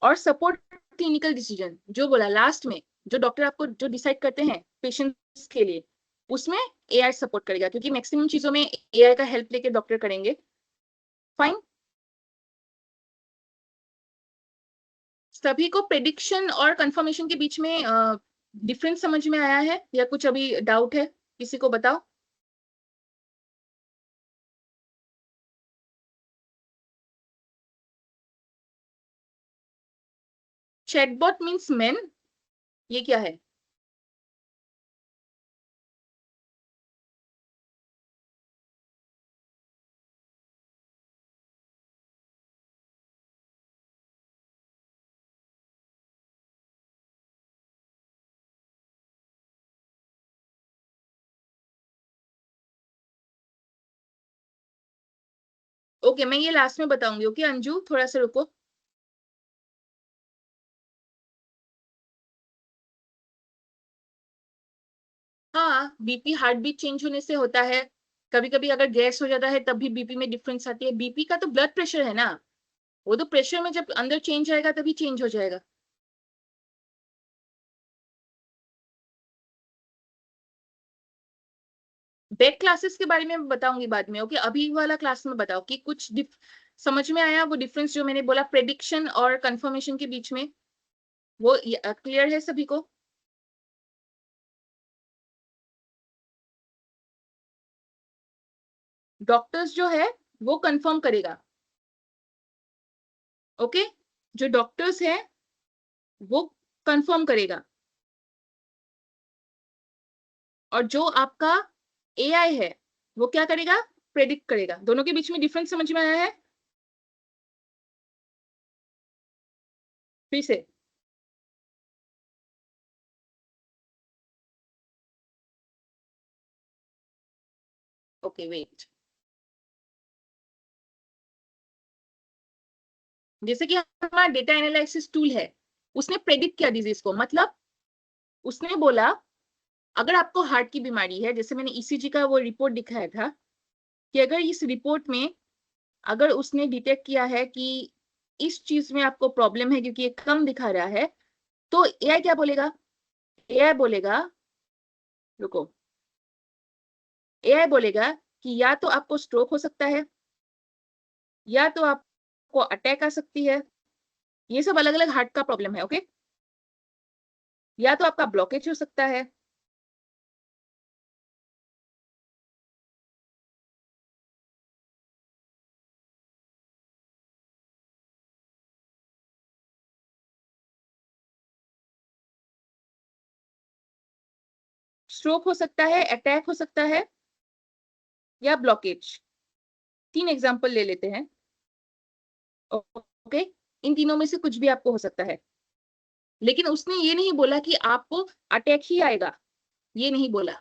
और सपोर्ट क्लिनिकल डिसीजन, जो बोला लास्ट में, जो डॉक्टर आपको जो डिसाइड करते हैं पेशेंट्स के लिए, उसमें एआई सपोर्ट करेगा, क्योंकि मैक्सिमम चीजों में एआई का हेल्प लेके डॉक्टर करेंगे। फाइन, सभी को प्रेडिक्शन और कंफर्मेशन के बीच में डिफरेंस समझ में आया है या कुछ अभी डाउट है? किसी को बताओ। चैटबॉट मीन्स मैन, ये क्या है? ओके, मैं ये लास्ट में बताऊंगी। ओके अंजू, थोड़ा सा रुको। हाँ, बीपी हार्ट बीट चेंज होने से होता है। कभी कभी अगर गैस हो जाता है तब भी बीपी में डिफरेंस आती है। बीपी का तो ब्लड प्रेशर है ना, वो तो प्रेशर में जब अंदर चेंज आएगा तभी चेंज हो जाएगा। बैक क्लासेस के बारे में बताऊंगी बाद में। ओके, अभी वाला क्लास में बताओ कि कुछ समझ में आया वो डिफरेंस जो मैंने बोला प्रेडिक्शन और कंफर्मेशन के बीच में, वो क्लियर है सभी को? डॉक्टर्स जो है वो कंफर्म करेगा। ओके, जो डॉक्टर्स है वो कंफर्म करेगा, और जो आपका एआई है वो क्या करेगा? प्रेडिक्ट करेगा। दोनों के बीच में डिफरेंस समझ में आया है? फिर से, ओके वेट, जैसे कि हमारा डेटा एनालिसिस टूल है, उसने प्रेडिक्ट किया डिजीज को, मतलब उसने बोला अगर आपको हार्ट की बीमारी है, जैसे मैंने ईसीजी का वो रिपोर्ट दिखाया था, कि अगर इस रिपोर्ट में अगर उसने डिटेक्ट किया है कि इस चीज में आपको प्रॉब्लम है क्योंकि ये कम दिखा रहा है, तो एआई क्या बोलेगा? एआई बोलेगा, रुको, एआई बोलेगा कि या तो आपको स्ट्रोक हो सकता है, या तो आपको अटैक आ सकती है, ये सब अलग अलग हार्ट का प्रॉब्लम है। ओके, या तो आपका ब्लॉकेज हो सकता है, स्ट्रोक हो सकता है, अटैक हो सकता है, या ब्लॉकेज। 3 एग्जांपल ले लेते हैं। ओके, इन तीनों में से कुछ भी आपको हो सकता है, लेकिन उसने ये नहीं बोला कि आपको अटैक ही आएगा, ये नहीं बोला।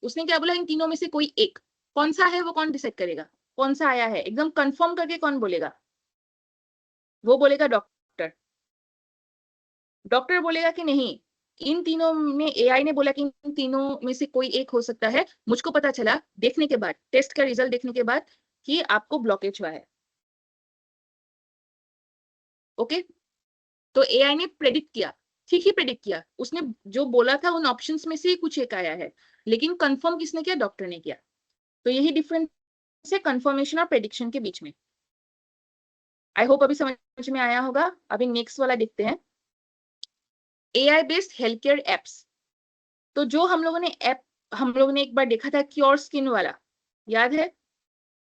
उसने क्या बोला? इन तीनों में से कोई एक, कौन सा है वो कौन डिसाइड करेगा? कौन सा आया है, एकदम कंफर्म करके कौन बोलेगा? वो बोलेगा डॉक्टर। डॉक्टर बोलेगा कि नहीं, इन तीनों में एआई ने बोला कि इन तीनों में से कोई एक हो सकता है। मुझको पता चला देखने के बाद, टेस्ट का रिजल्ट देखने के बाद, कि आपको ब्लॉकेज हुआ है। ओके, तो एआई ने प्रेडिक्ट किया, ठीक ही प्रेडिक्ट किया, उसने जो बोला था उन ऑप्शंस में से कुछ एक आया है, लेकिन कंफर्म किसने किया? डॉक्टर ने किया। तो यही डिफरेंस है कंफर्मेशन और प्रेडिक्शन के बीच में। आई होप अभी समझ में आया होगा। अभी नेक्स्ट वाला देखते हैं, AI based health care apps. तो जो हम लोगों ने एक बार देखा था क्योर स्किन वाला, याद है?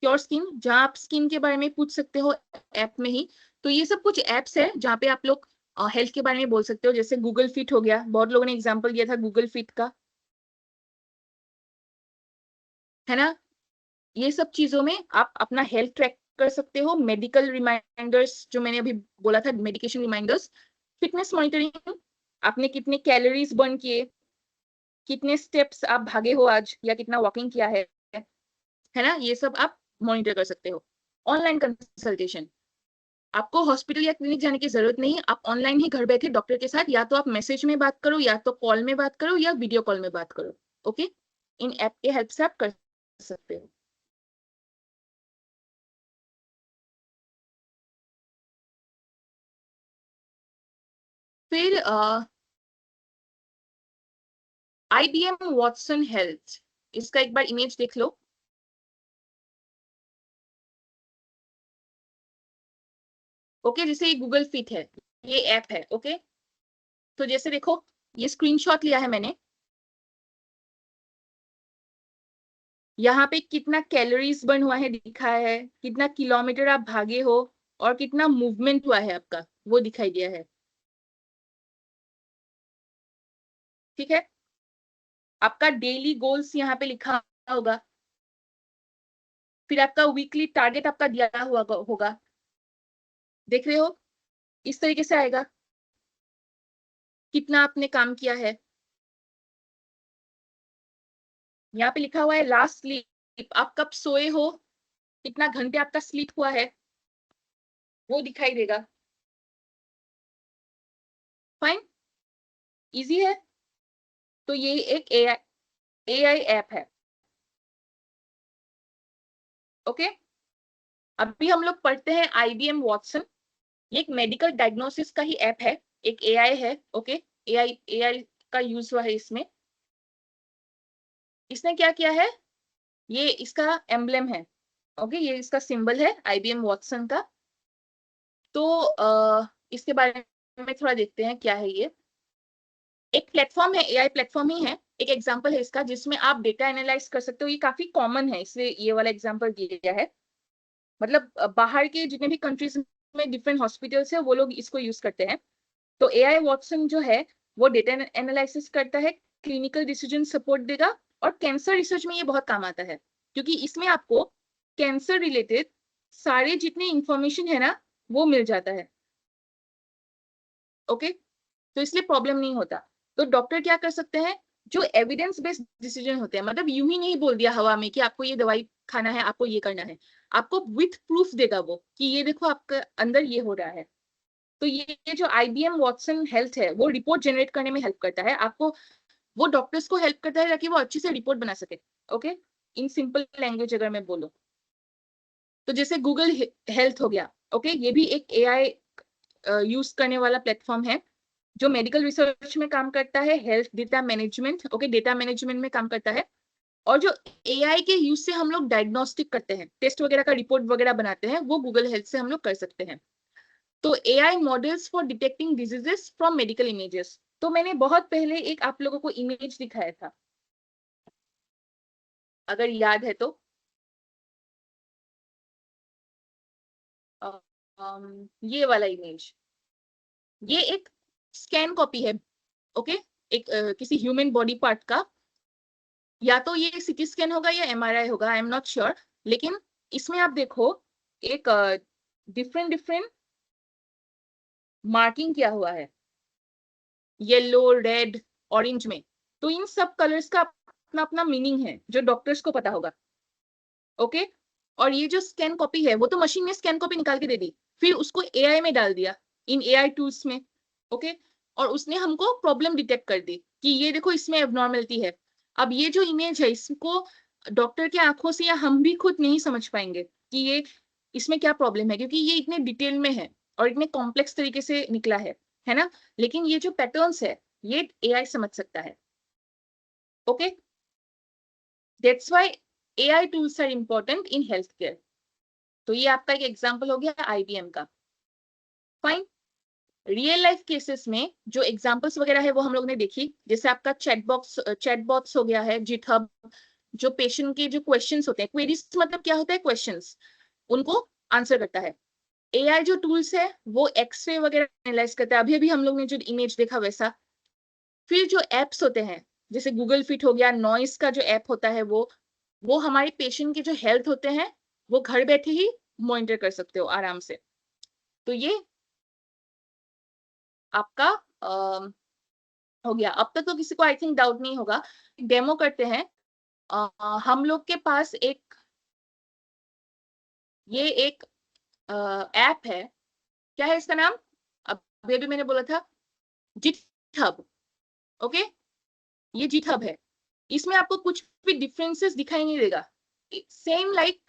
क्योर स्किन, जहां आप स्किन के बारे में पूछ सकते हो ऐप में ही। तो ये सब कुछ एप्स है जहाँ पे आप लोग हेल्थ के बारे में बोल सकते हो। जैसे गूगल फिट हो गया, बहुत लोगों ने एग्जांपल दिया था गूगल फिट का, है ना? ये सब चीजों में आप अपना हेल्थ ट्रैक कर सकते हो। मेडिकल रिमाइंडर्स, जो मैंने अभी बोला था, मेडिकेशन रिमाइंडर्स, फिटनेस मॉनिटरिंग, आपने कितने कैलोरीज बर्न किए, कितने स्टेप्स आप भागे हो आज, या कितना वॉकिंग किया है ना? ये सब आप मॉनिटर कर सकते हो। ऑनलाइन कंसल्टेशन, आपको हॉस्पिटल या क्लिनिक जाने की जरूरत नहीं, आप ऑनलाइन ही घर बैठे डॉक्टर के साथ, या तो आप मैसेज में बात करो, या तो कॉल में बात करो, या वीडियो कॉल में बात करो। ओके, इन ऐप के हेल्प से आप कर सकते हो। फिर IBM वॉटसन हेल्थ, इसका एक बार इमेज देख लो। ओके, जैसे ये गूगल फिट है, ये ऐप है। ओके, तो जैसे देखो, ये स्क्रीनशॉट लिया है मैंने, यहाँ पे कितना कैलोरीज बर्न हुआ है दिखा है, कितना किलोमीटर आप भागे हो, और कितना मूवमेंट हुआ है आपका, वो दिखाई दिया है। ठीक है, आपका डेली गोल्स यहाँ पे लिखा होगा, फिर आपका वीकली टारगेट आपका दिया हुआ होगा। देख रहे हो, इस तरीके से आएगा, कितना आपने काम किया है। यहाँ पे लिखा हुआ है लास्ट स्लीप, आप कब सोए हो, कितना घंटे आपका स्लीप हुआ है, वो दिखाई देगा। फाइन, इजी है। तो ये एक एआई ऐप है। ओके, अभी हम लोग पढ़ते हैं IBM वॉटसन। ये एक मेडिकल डायग्नोसिस का ही ऐप है, एक एआई है। ओके, एआई का यूज हुआ है इसमें। इसने क्या किया है, ये इसका एम्ब्लेम है। ओके, ये इसका सिंबल है IBM वॉटसन का। तो इसके बारे में थोड़ा देखते हैं क्या है ये। एक प्लेटफॉर्म है, एआई प्लेटफॉर्म ही है, एक एग्जांपल है इसका, जिसमें आप डेटा एनालाइज कर सकते हो। ये काफी कॉमन है, इसलिए ये वाला एग्जांपल दिया है। मतलब बाहर के जितने भी कंट्रीज में डिफरेंट हॉस्पिटल्स है, वो लोग इसको यूज करते हैं। तो एआई वॉटसन जो है, वो डेटा एनालिसिस करता है, क्लिनिकल डिसीजन सपोर्ट देगा, और कैंसर रिसर्च में ये बहुत काम आता है, क्योंकि इसमें आपको कैंसर रिलेटेड सारे जितने इंफॉर्मेशन है ना, वो मिल जाता है। ओके, तो इसलिए प्रॉब्लम नहीं होता। तो डॉक्टर क्या कर सकते हैं, जो एविडेंस बेस्ड डिसीजन होते हैं, मतलब यूं ही नहीं बोल दिया हवा में कि आपको ये दवाई खाना है, आपको ये करना है, आपको विथ प्रूफ देगा वो, कि ये देखो आपके अंदर ये हो रहा है। तो ये जो IBM वॉटसन हेल्थ है, वो रिपोर्ट जनरेट करने में हेल्प करता है आपको, वो डॉक्टर्स को हेल्प करता है ताकि वो अच्छी से रिपोर्ट बना सके। ओके, इन सिंपल लैंग्वेज अगर मैं बोलूं, तो जैसे गूगल हेल्थ हो गया। ओके, ये भी एक एआई यूज करने वाला प्लेटफॉर्म है, जो मेडिकल रिसर्च में काम करता है, health data management, okay, data management में काम करता है। और जो एआई के यूज से हम लोग डायग्नोस्टिक करते हैं, टेस्ट वगैरह का रिपोर्ट वगैरह बनाते हैं, वो गूगल हेल्थ से हम लोग कर सकते हैं। तो AI models for detecting diseases from medical images, तो मैंने बहुत पहले एक आप लोगों को इमेज दिखाया था, अगर याद है तो। ये वाला इमेज, ये एक स्कैन कॉपी है। ओके, एक किसी ह्यूमन बॉडी पार्ट का, या तो ये CT स्कैन होगा या MRI होगा, आई एम नॉट श्योर। लेकिन इसमें आप देखो, एक डिफरेंट डिफरेंट मार्किंग किया हुआ है, येलो, रेड, ऑरेंज में। तो इन सब कलर्स का अपना अपना मीनिंग है, जो डॉक्टर्स को पता होगा। ओके, और ये जो स्कैन कॉपी है वो तो मशीन ने स्कैन कॉपी निकाल के दे दी, फिर उसको एआई में डाल दिया, इन एआई टूल्स में, ओके, और उसने हमको प्रॉब्लम डिटेक्ट कर दी कि ये देखो इसमें एबनॉर्मलिटी है। अब ये जो इमेज है इसको डॉक्टर की आंखों से या हम भी खुद नहीं समझ पाएंगे कि ये इसमें क्या प्रॉब्लम है, क्योंकि ये इतने डिटेल में है और इतने कॉम्प्लेक्स तरीके से निकला है ना। लेकिन ये जो पैटर्न्स है ये एआई समझ सकता है, okay. That's why AI tools are important in health care. तो ये आपका एक एग्जांपल हो गया आईबीएम का। फाइन। रियल लाइफ केसेस में जो एग्जांपल्स वगैरह है वो हम लोग ने देखी, जैसे आपका चैटबॉक्स हो गया है, जिटहब, जो पेशेंट के जो क्वेश्चंस होते हैं, क्वेरीज मतलब क्या होता है, क्वेश्चंस, उनको आंसर करता है। एआई जो टूल्स है वो एक्सरे वगैरह एनालाइज करता है, अभी अभी हम लोग ने जो इमेज देखा वैसा। फिर जो एप्स होते हैं जैसे गूगल फिट हो गया, नॉइस का जो ऐप होता है वो हमारे पेशेंट के जो हेल्थ होते हैं वो घर बैठे ही मॉनिटर कर सकते हो आराम से। तो ये आपका हो गया। अब तक तो किसी को आई थिंक डाउट नहीं होगा। डेमो करते हैं। हम लोग के पास ये एक ऐप है, क्या है इसका नाम, अभी अभी मैंने बोला था, जिटहब, ओके। ये जिटहब है, इसमें आपको कुछ भी डिफरेंसेस दिखाई नहीं देगा, सेम लाइक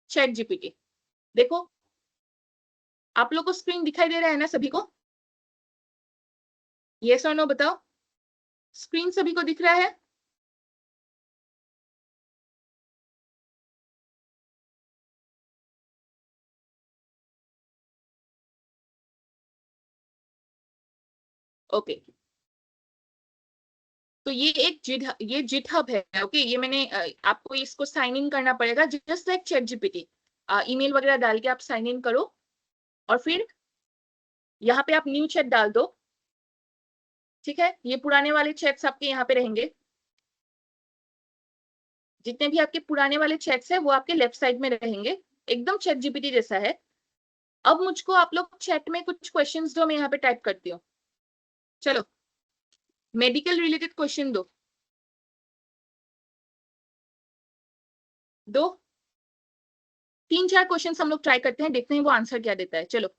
चैट जीपीटी। देखो आप लोग को स्क्रीन दिखाई दे रहा है ना सभी को, यस और नो बताओ, स्क्रीन सभी को दिख रहा है? ओके। तो ये जिटहब है, ओके। ये मैंने आपको इसको साइन इन करना पड़ेगा just like chat GPT. Email वगैरह डाल के आप साइन इन करो और फिर यहाँ पे आप न्यू चैट डाल दो, ठीक है। ये पुराने वाले चैट्स आपके यहाँ पे रहेंगे, जितने भी आपके पुराने वाले चैट्स है वो आपके लेफ्ट साइड में रहेंगे, एकदम चैट जीपीटी जैसा है। अब मुझको आप लोग चैट में कुछ क्वेश्चंस दो, मैं यहाँ पे टाइप करती हूँ। चलो मेडिकल रिलेटेड क्वेश्चन दो 3-4 क्वेश्चन हम लोग ट्राई करते हैं, देखते हैं वो आंसर क्या देता है। चलो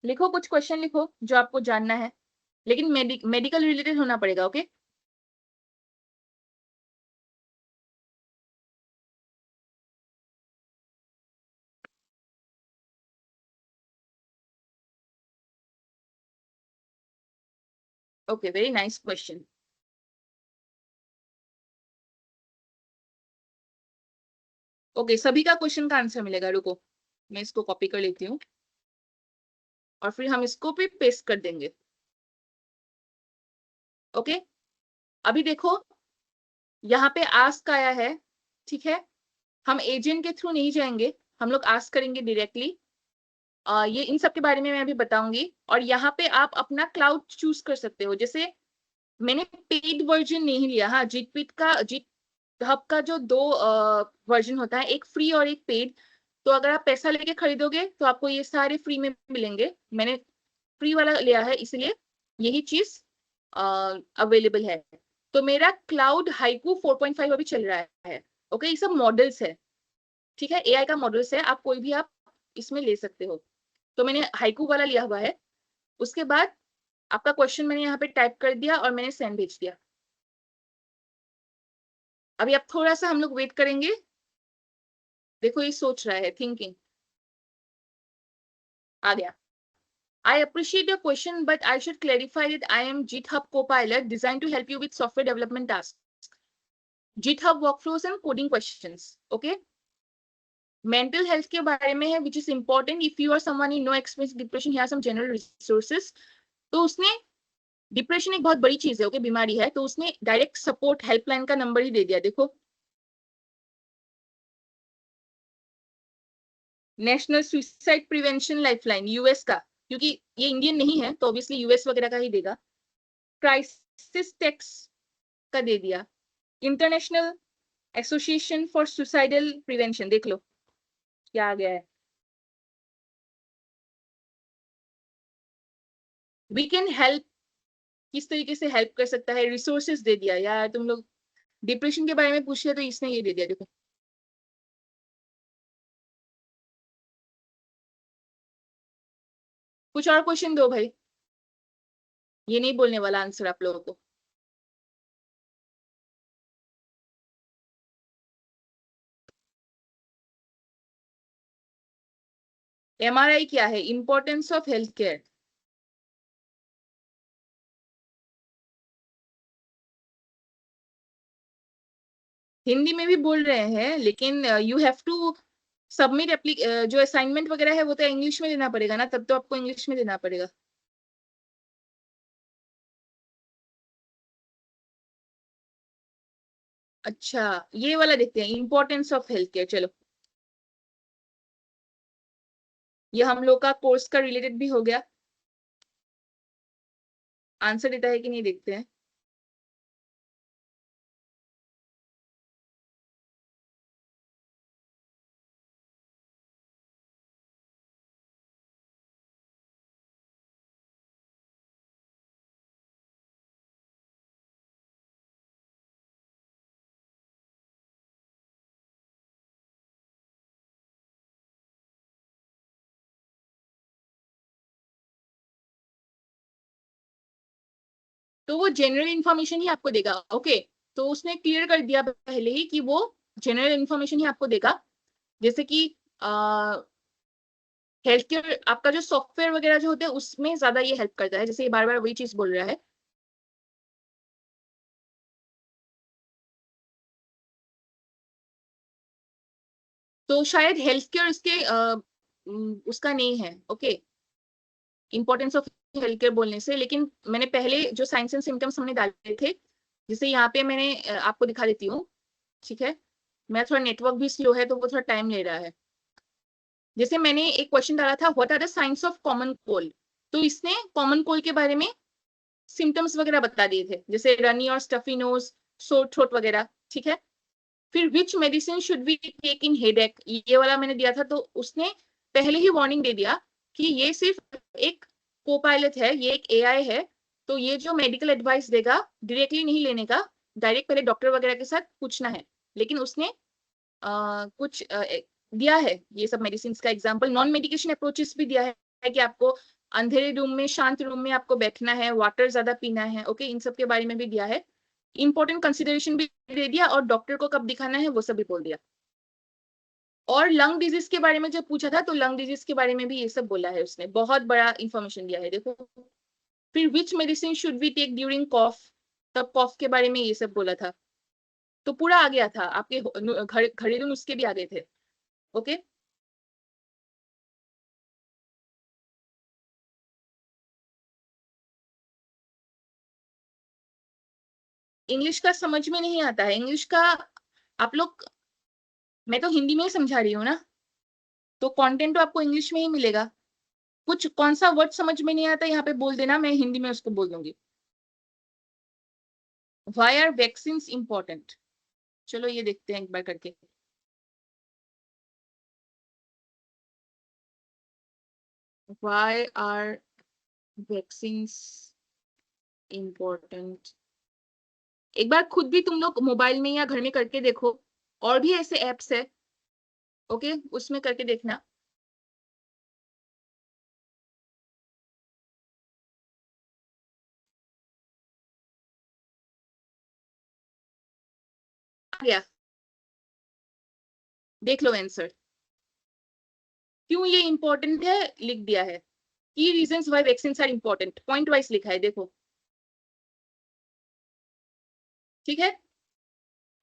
लिखो, कुछ क्वेश्चन लिखो जो आपको जानना है, लेकिन मेडिकल रिलेटेड होना पड़ेगा, okay. Okay, very nice question. Okay, सभी का क्वेश्चन का आंसर मिलेगा, रुको मैं इसको कॉपी कर लेती हूँ और फिर हम इसको भी पेस्ट कर देंगे, ओके। अभी देखो यहाँ पे आस्क आया है, ठीक है। हम एजेंट के थ्रू नहीं जाएंगे, हम लोग आस्क करेंगे डायरेक्टली। ये इन सब के बारे में मैं अभी बताऊंगी। और यहाँ पे आप अपना क्लाउड चूज कर सकते हो, जैसे मैंने पेड वर्जन नहीं लिया, हाँ। जीट हब का जो दो वर्जन होता है, एक फ्री और एक पेड। तो अगर आप पैसा लेके खरीदोगे तो आपको ये सारे फ्री में मिलेंगे, मैंने फ्री वाला लिया है इसलिए यही चीज अवेलेबल है। तो मेरा क्लाउड हाइकू 4.5 अभी चल रहा है, ओके। ये सब मॉडल्स है, ठीक है, एआई का मॉडल्स है, आप कोई भी आप इसमें ले सकते हो। तो मैंने हाइकू वाला लिया हुआ है। उसके बाद आपका क्वेश्चन मैंने यहाँ पे टाइप कर दिया और मैंने सेंड भेज दिया। अभी आप थोड़ा सा हम लोग वेट करेंगे, देखो ये सोच रहा है, थिंकिंग। आ गया। I appreciate your question, but I should clarify that I am GitHub Copilot designed to help you with software development tasks, GitHub workflows and coding questions. Okay. Mental health के बारे में है, which is important. If you are someone in no experience depression, here are some general resources. तो उसने depression एक बहुत बड़ी चीज है, ओके, बीमारी है, तो उसने डायरेक्ट सपोर्ट हेल्पलाइन का नंबर ही दे दिया। देखो national suicide prevention lifeline US का, क्योंकि ये इंडियन नहीं है तो ऑब्वियसली यूएस वगैरह का ही देगा। क्राइसिस टेक्स का दे दिया। International association for suicidal prevention, देख लो क्या आ गया है। वी कैन हेल्प, किस तरीके से हेल्प कर सकता है, रिसोर्सेज दे दिया यार तुम लोग। डिप्रेशन के बारे में पूछ लिया तो इसने ये दे दिया, देखो। कुछ और क्वेश्चन दो भाई, ये नहीं बोलने वाला आंसर आप लोगों को। MRI क्या है? Importance of health care. Hindi में भी बोल रहे हैं, लेकिन यू हैव टू सबमिट जो असाइनमेंट वगैरह है वो तो इंग्लिश में देना पड़ेगा ना, तब तो आपको इंग्लिश में देना पड़ेगा। अच्छा, ये वाला देखते हैं, इंपॉर्टेंस ऑफ हेल्थ केयर। चलो, ये हम लोग का कोर्स का रिलेटेड भी हो गया। आंसर देता है कि नहीं देखते हैं। तो वो जनरल इंफॉर्मेशन ही आपको देगा, ओके। तो उसने क्लियर कर दिया पहले ही कि वो जनरल इंफॉर्मेशन ही आपको देगा। जैसे कि हेल्थ केयर आपका जो सॉफ्टवेयर वगैरह जो होते हैं उसमें ज्यादा ये हेल्प करता है, जैसे ये बार बार वही चीज बोल रहा है। तो शायद हेल्थ केयर इसके उसका नहीं है, okay, importance of health care बोलने से। लेकिन मैंने पहले जो साइंस एंड सिम्टम्स हमने डाले थे, जैसे यहाँ पे मैंने आपको दिखा देती हूँ, ठीक है। मेरा थोड़ा नेटवर्क भी स्लो है तो वो थोड़ा टाइम ले रहा है। जैसे मैंने एक क्वेश्चन डाला था, what are the science of common cold. तो इसने कॉमन कोल्ड के बारे में सिम्टम्स वगैरह बता दिए थे, जैसे रनी और स्टफी नोज, सोर थ्रोट वगैरह, ठीक है। फिर which medicine should we take in headache, ये वाला मैंने दिया था। तो उसने पहले ही वार्निंग दे दिया कि ये सिर्फ एक को पायलट है, ये एक एआई है। तो ये जो मेडिकल एडवाइस देगा डायरेक्टली नहीं लेने का, डायरेक्ट पहले डॉक्टर वगैरह के साथ पूछना है। लेकिन उसने कुछ दिया है ये सब मेडिसिन का एग्जाम्पल, नॉन मेडिकेशन अप्रोचेस भी दिया है कि आपको अंधेरे रूम में, शांत रूम में आपको बैठना है, वाटर ज्यादा पीना है, ओके, इन सब के बारे में भी दिया है। इंपॉर्टेंट कंसिडरेशन भी दे दिया, और डॉक्टर को कब दिखाना है वो सब भी बोल दिया। और लंग डिजीज के बारे में जब पूछा था तो लंग डिजीज के बारे में भी ये सब बोला है उसने, बहुत बड़ा इंफॉर्मेशन दिया है, देखो। फिर which medicine should we take during कॉफ, तब कॉफ के बारे में ये सब बोला था। तो पूरा आ गया था, आपके घरेलू नुस्खे भी आ गए थे, ओके। इंग्लिश का समझ में नहीं आता है, इंग्लिश का आप लोग, मैं तो हिंदी में ही समझा रही हूँ ना, तो कंटेंट तो आपको इंग्लिश में ही मिलेगा। कुछ कौन सा वर्ड समझ में नहीं आता यहाँ पे बोल देना, मैं हिंदी में उसको बोल दूंगी। व्हाई आर वैक्सीन्स इंपॉर्टेंट, चलो ये देखते हैं एक बार करके। व्हाई आर वैक्सीन्स इंपॉर्टेंट, एक बार खुद भी तुम लोग मोबाइल में या घर में करके देखो, और भी ऐसे एप्स है, ओके, उसमें करके देखना। आ गया, देख लो आंसर। क्यों ये इंपॉर्टेंट है लिख दिया है, की reasons why vaccines are important, point wise लिखा है, देखो, ठीक है।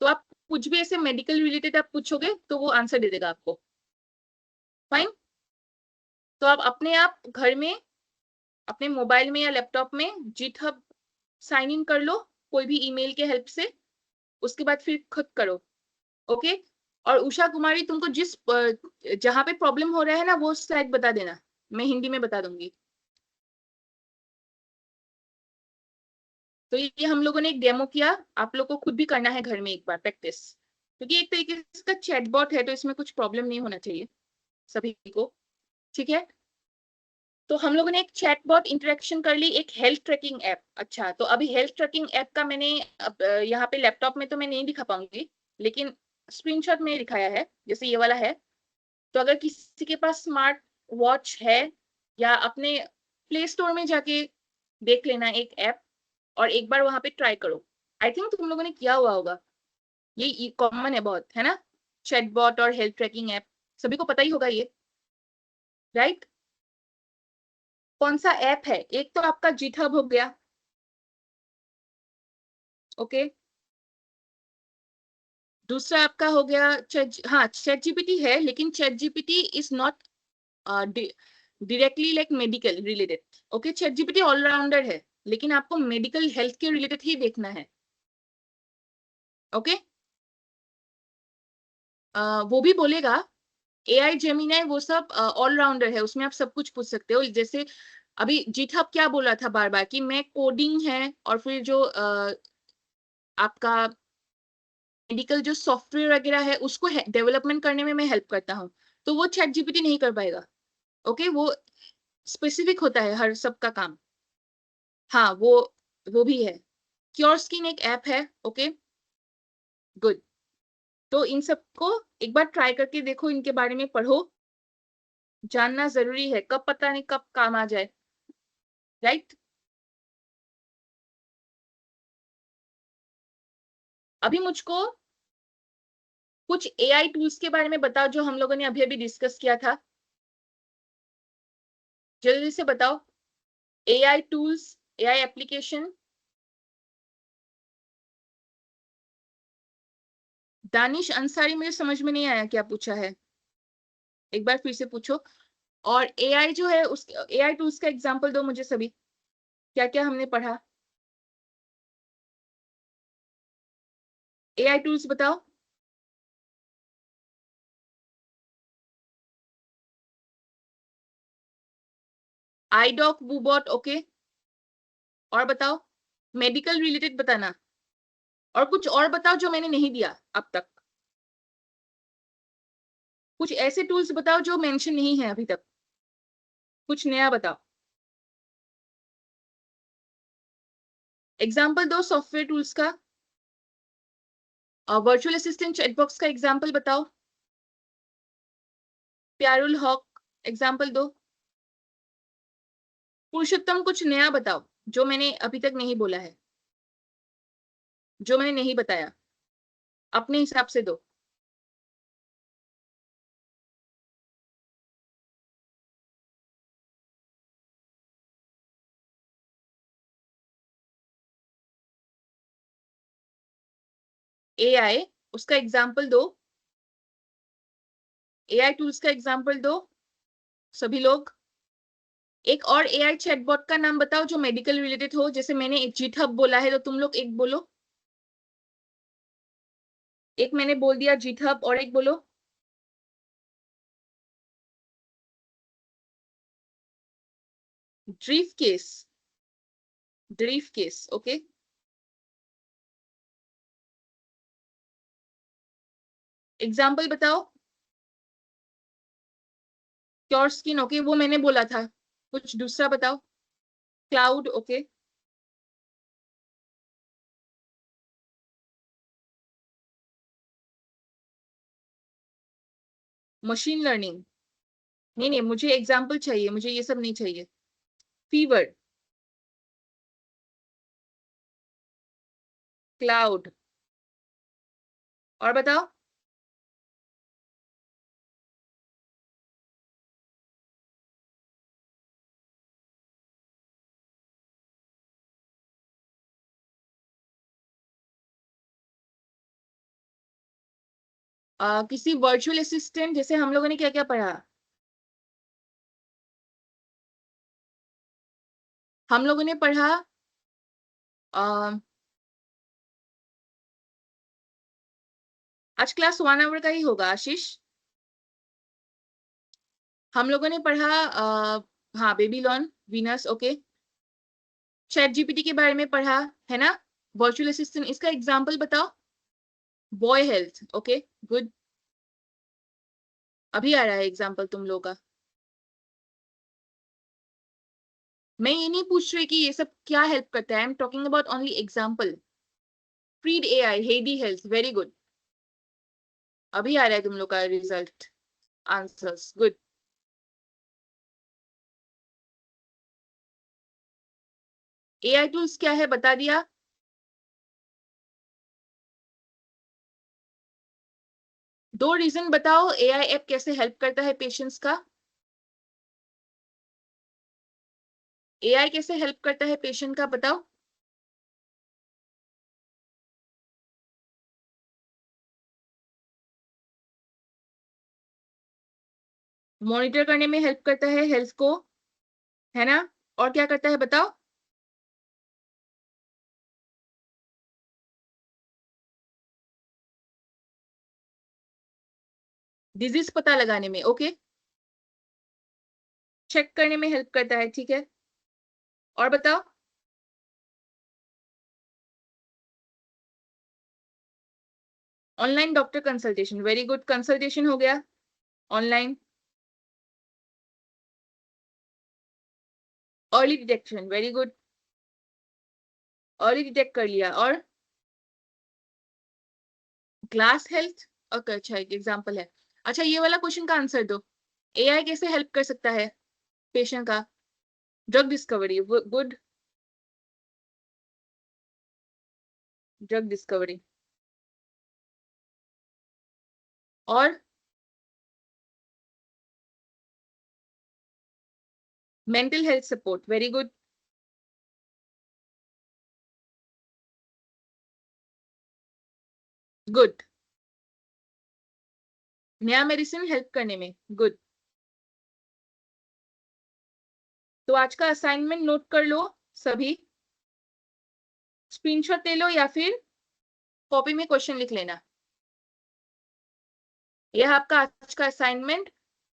तो आप कुछ भी ऐसे मेडिकल रिलेटेड आप पूछोगे तो वो आंसर दे देगा आपको, फाइन। तो आप घर में अपने मोबाइल में या लैपटॉप में जीटहब साइन इन कर लो, कोई भी ईमेल के हेल्प से, उसके बाद फिर खुद करो, ओके। और उषा कुमारी, तुमको जिस जहां पे प्रॉब्लम हो रहा है ना वो स्लाइड बता देना, मैं हिंदी में बता दूंगी। तो ये हम लोगों ने एक डेमो किया, आप लोग को खुद भी करना है घर में एक बार प्रैक्टिस, क्योंकि एक तरीके से इसका चैटबॉट है तो इसमें कुछ प्रॉब्लम नहीं होना चाहिए सभी को, ठीक है। तो हम लोगों ने एक चैटबॉट इंटरेक्शन कर ली, एक हेल्थ ट्रैकिंग ऐप। अच्छा, तो अभी हेल्थ ट्रैकिंग ऐप का मैंने यहाँ पे लैपटॉप में तो मैं नहीं दिखा पाऊंगी, लेकिन स्क्रीनशॉट में दिखाया है, जैसे ये वाला है। तो अगर किसी के पास स्मार्ट वॉच है, या अपने प्ले स्टोर में जाके देख लेना एक ऐप, और एक बार वहां पे ट्राई करो। आई थिंक तुम लोगों ने किया हुआ होगा, ये कॉमन है बहुत, है ना? चैटबॉट और हेल्थ ट्रैकिंग ऐप सभी को पता ही होगा ये, राइट? कौन सा ऐप है? एक तो आपका जीटहब हो गया, ओके। दूसरा आपका हो गया चैट जीपीटी है, लेकिन chat GPT is not directly like medical related. Okay, chat GPT allrounder है, लेकिन आपको मेडिकल हेल्थ के रिलेटेड ही देखना है, ओके। वो भी बोलेगा। एआई जेमिनाई वो सब ऑलराउंडर है, उसमें आप सब कुछ पूछ सकते हो। जैसे अभी जीटहब क्या बोल रहा था बार बार कि मैं कोडिंग है, और फिर जो आपका मेडिकल जो सॉफ्टवेयर वगैरह है उसको डेवलपमेंट करने में मैं हेल्प करता हूँ, तो वो चैट जीपीटी नहीं कर पाएगा, ओके। वो स्पेसिफिक होता है हर सबका काम। हाँ, वो भी है। क्योर स्किन एक ऐप है, ओके, गुड। तो इन सबको एक बार ट्राई करके देखो, इनके बारे में पढ़ो, जानना जरूरी है, कब पता नहीं कब काम आ जाए, राइट? अभी मुझको कुछ एआई टूल्स के बारे में बताओ, जो हम लोगों ने अभी अभी डिस्कस किया था। जल्दी से बताओ, AI tools, AI application. Danish Ansari, मुझे समझ में नहीं आया क्या पूछा है, एक बार फिर से पूछो। और एआई जो है, उस एआई टूल्स का एग्जांपल दो मुझे सभी, क्या क्या हमने पढ़ा। एआई टूल्स बताओ। आईडॉक, बूबॉट, ओके। और बताओ, मेडिकल रिलेटेड बताना, और कुछ और बताओ जो मैंने नहीं दिया अब तक। कुछ ऐसे टूल्स बताओ जो मेंशन नहीं है अभी तक, कुछ नया बताओ। एग्जाम्पल दो सॉफ्टवेयर टूल्स का। वर्चुअल असिस्टेंट चैटबॉक्स का एग्जाम्पल बताओ। प्यारुल हॉक, एग्जाम्पल दो। पुरुषोत्तम, कुछ नया बताओ जो मैंने अभी तक नहीं बोला है, जो मैंने नहीं बताया, अपने हिसाब से दो। एआई, उसका एग्जाम्पल दो। एआई टूल्स का एग्जाम्पल दो सभी लोग। एक और एआई चैटबॉट का नाम बताओ जो मेडिकल रिलेटेड हो, जैसे मैंने एक जीटहब बोला है, तो तुम लोग एक बोलो। एक मैंने बोल दिया जीटहब, और एक बोलो। ड्रीफ केस, ड्रीफ केस, ओके। एग्जाम्पल बताओ। क्योर स्किन, ओके, वो मैंने बोला था। कुछ दूसरा बताओ। Cloud, okay. मशीन लर्निंग, नहीं नहीं, मुझे एग्जाम्पल चाहिए, मुझे ये सब नहीं चाहिए। फीवर, क्लाउड, और बताओ। किसी वर्चुअल असिस्टेंट, जैसे हम लोगों ने क्या क्या पढ़ा? हम लोगों ने पढ़ा आज क्लास 1 आवर का ही होगा आशीष। हम लोगों ने पढ़ा हाँ, Babylon, Venus, okay. Chat GPT के बारे में पढ़ा, है ना? वर्चुअल असिस्टेंट, इसका एग्जांपल बताओ। Boy health, okay, good. अभी आ रहा है एग्जांपल तुम लोग का। मैं ये नहीं पूछ रही कि ये सब क्या हेल्प करता है, I am talking about only example. Freed AI, Heidi Health, very good. अभी आ रहा है तुम लोग का result, answers, good. AI tools क्या है बता दिया. दो रीजन बताओ एआई ऐप कैसे हेल्प करता है पेशेंट्स का. एआई कैसे हेल्प करता है पेशेंट का बताओ. मॉनिटर करने में हेल्प करता है हेल्थ को, है ना. और क्या करता है बताओ. डिजीज पता लगाने में, ओके. चेक करने में हेल्प करता है, ठीक है. और बताओ. Online doctor consultation, very good. Consultation हो गया online. Early detection, very good. Early detect कर लिया. और ग्लास हेल्थ, ओके, अच्छा एक एग्जांपल है. अच्छा ये वाला क्वेश्चन का आंसर दो. एआई कैसे हेल्प कर सकता है पेशेंट का. Drug discovery, good. Drug discovery. और mental health support, very good. Good. नया मेडिसिन हेल्प करने में, गुड. तो आज का असाइनमेंट नोट कर लो सभी. स्क्रीनशॉट ले लो या फिर कॉपी में क्वेश्चन लिख लेना. यह आपका आज का असाइनमेंट.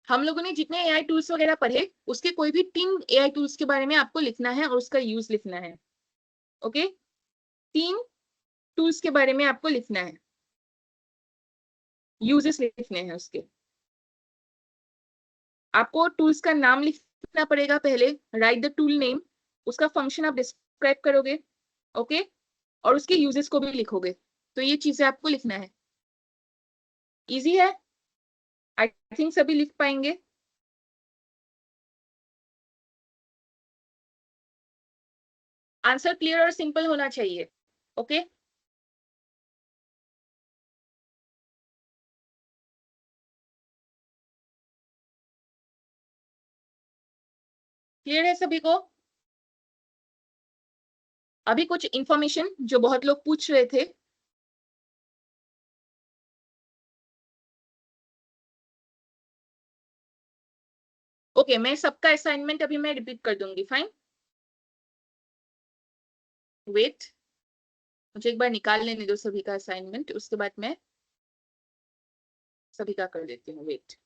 हम लोगों ने जितने एआई टूल्स वगैरह पढ़े उसके कोई भी 3 एआई टूल्स के बारे में आपको लिखना है और उसका यूज लिखना है, ओके. 3 टूल्स के बारे में आपको लिखना है, यूजेस लिखने हैं उसके. आपको टूल्स का नाम लिखना पड़ेगा पहले. Right the tool name. उसका फंक्शन आप डिस्क्राइब करोगे, ओके. और उसके यूजेस को भी लिखोगे. तो ये चीजें आपको लिखना है. इजी है, आई थिंक सभी लिख पाएंगे. आंसर क्लियर और सिंपल होना चाहिए, ओके. क्लियर है सभी को. अभी कुछ इंफॉर्मेशन जो बहुत लोग पूछ रहे थे. ओके मैं सबका असाइनमेंट अभी मैं रिपीट कर दूंगी, फाइन. वेट, मुझे एक बार निकाल लेने दो सभी का असाइनमेंट, उसके बाद मैं सभी का कर देती हूँ. वेट.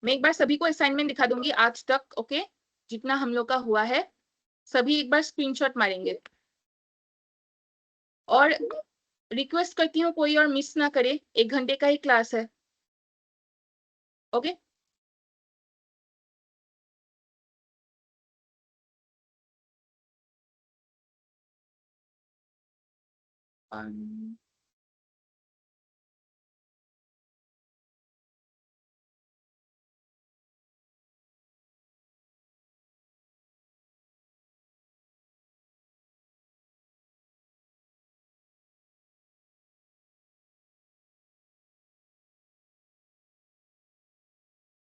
मैं एक बार सभी को असाइनमेंट दिखा दूंगी आज तक, ओके. जितना हम लोग का हुआ है सभी एक बार स्क्रीनशॉट मारेंगे. और रिक्वेस्ट करती हूँ कोई और मिस ना करे, 1 घंटे का ही क्लास है, ओके.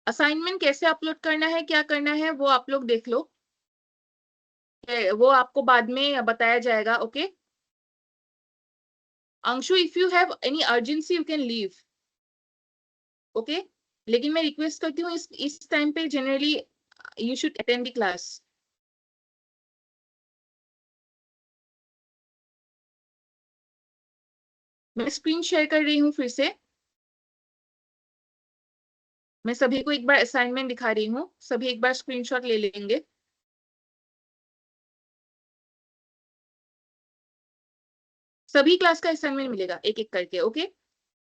असाइनमेंट कैसे अपलोड करना है, क्या करना है वो आप लोग देख लो. वो आपको बाद में बताया जाएगा, okay. Anshu, if you have any urgency you can leave, okay. लेकिन मैं रिक्वेस्ट करती हूँ इस टाइम पे generally you should attend the class. मैं स्क्रीन शेयर कर रही हूँ फिर से. मैं सभी को एक बार असाइनमेंट दिखा रही हूँ, सभी एक बार स्क्रीनशॉट ले लेंगे. सभी क्लास का असाइनमेंट मिलेगा एक एक करके। ओके,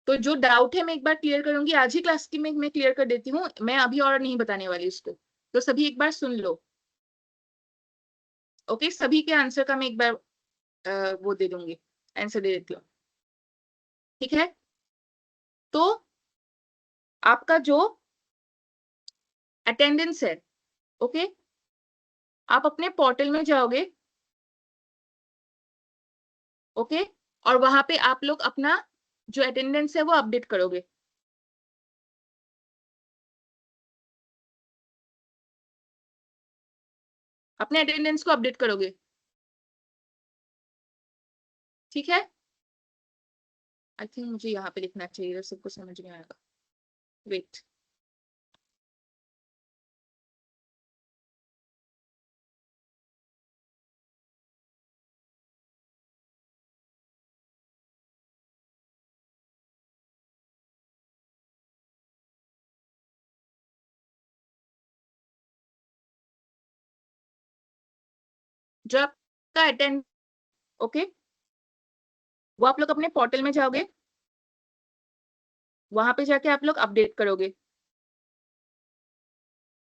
तो जो डाउट है मैं एक बार क्लियर करूंगी, आज ही क्लास की मैं क्लियर कर देती हूँ, मैं अभी और नहीं बताने वाली उसको, तो सभी एक बार सुन लो। ओके, सभी के आंसर का मैं एक बार वो दे दूंगी, आंसर दे देती हूँ। ठीक है, तो आपका जो अटेंडेंस है, ओके, आप अपने पोर्टल में जाओगे, ओके, और वहां पे आप लोग अपना जो अटेंडेंस है वो अपडेट करोगे। अपने अटेंडेंस को अपडेट करोगे, ठीक है। आई थिंक मुझे यहाँ पे लिखना चाहिए, सबको समझ में आएगा। वेट, जो आपका अटेंड, ओके, वो आप लोग अपने पोर्टल में जाओगे, वहां पे जाके आप लोग अपडेट करोगे।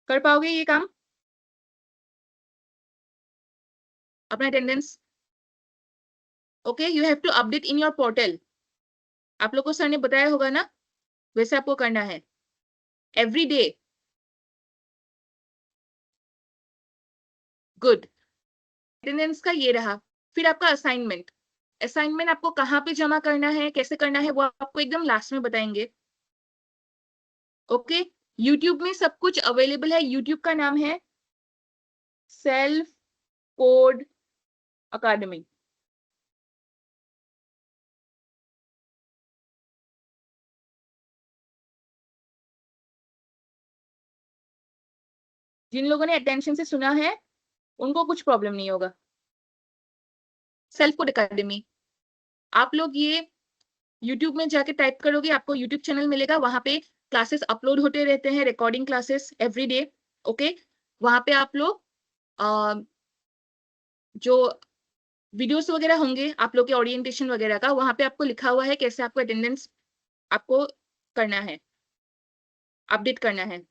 कर पाओगे ये काम, अपना attendance? Okay, you have to update in your portal. आप लोग को सर ने बताया होगा ना, वैसे आपको करना है एवरी डे। गुड, अटेंडेंस का ये रहा। फिर आपका असाइनमेंट, असाइनमेंट आपको कहाँ पे जमा करना है, कैसे करना है, वो आपको एकदम लास्ट में बताएंगे। ओके, यूट्यूब में सब कुछ अवेलेबल है। यूट्यूब का नाम है सेल्फ कोड अकादमी। जिन लोगों ने अटेंशन से सुना है उनको कुछ प्रॉब्लम नहीं होगा। सेल्फ कोड अकादमी, आप लोग ये यूट्यूब में जाके टाइप करोगे, आपको यूट्यूब चैनल मिलेगा, वहां पे क्लासेस अपलोड होते रहते हैं, recording classes every day. Okay, वहां पे आप लोग जो वीडियोस वगैरह होंगे आप लोग के ओरिएंटेशन वगैरह का, वहां पे आपको लिखा हुआ है कैसे आपको अटेंडेंस आपको करना है, अपडेट करना है।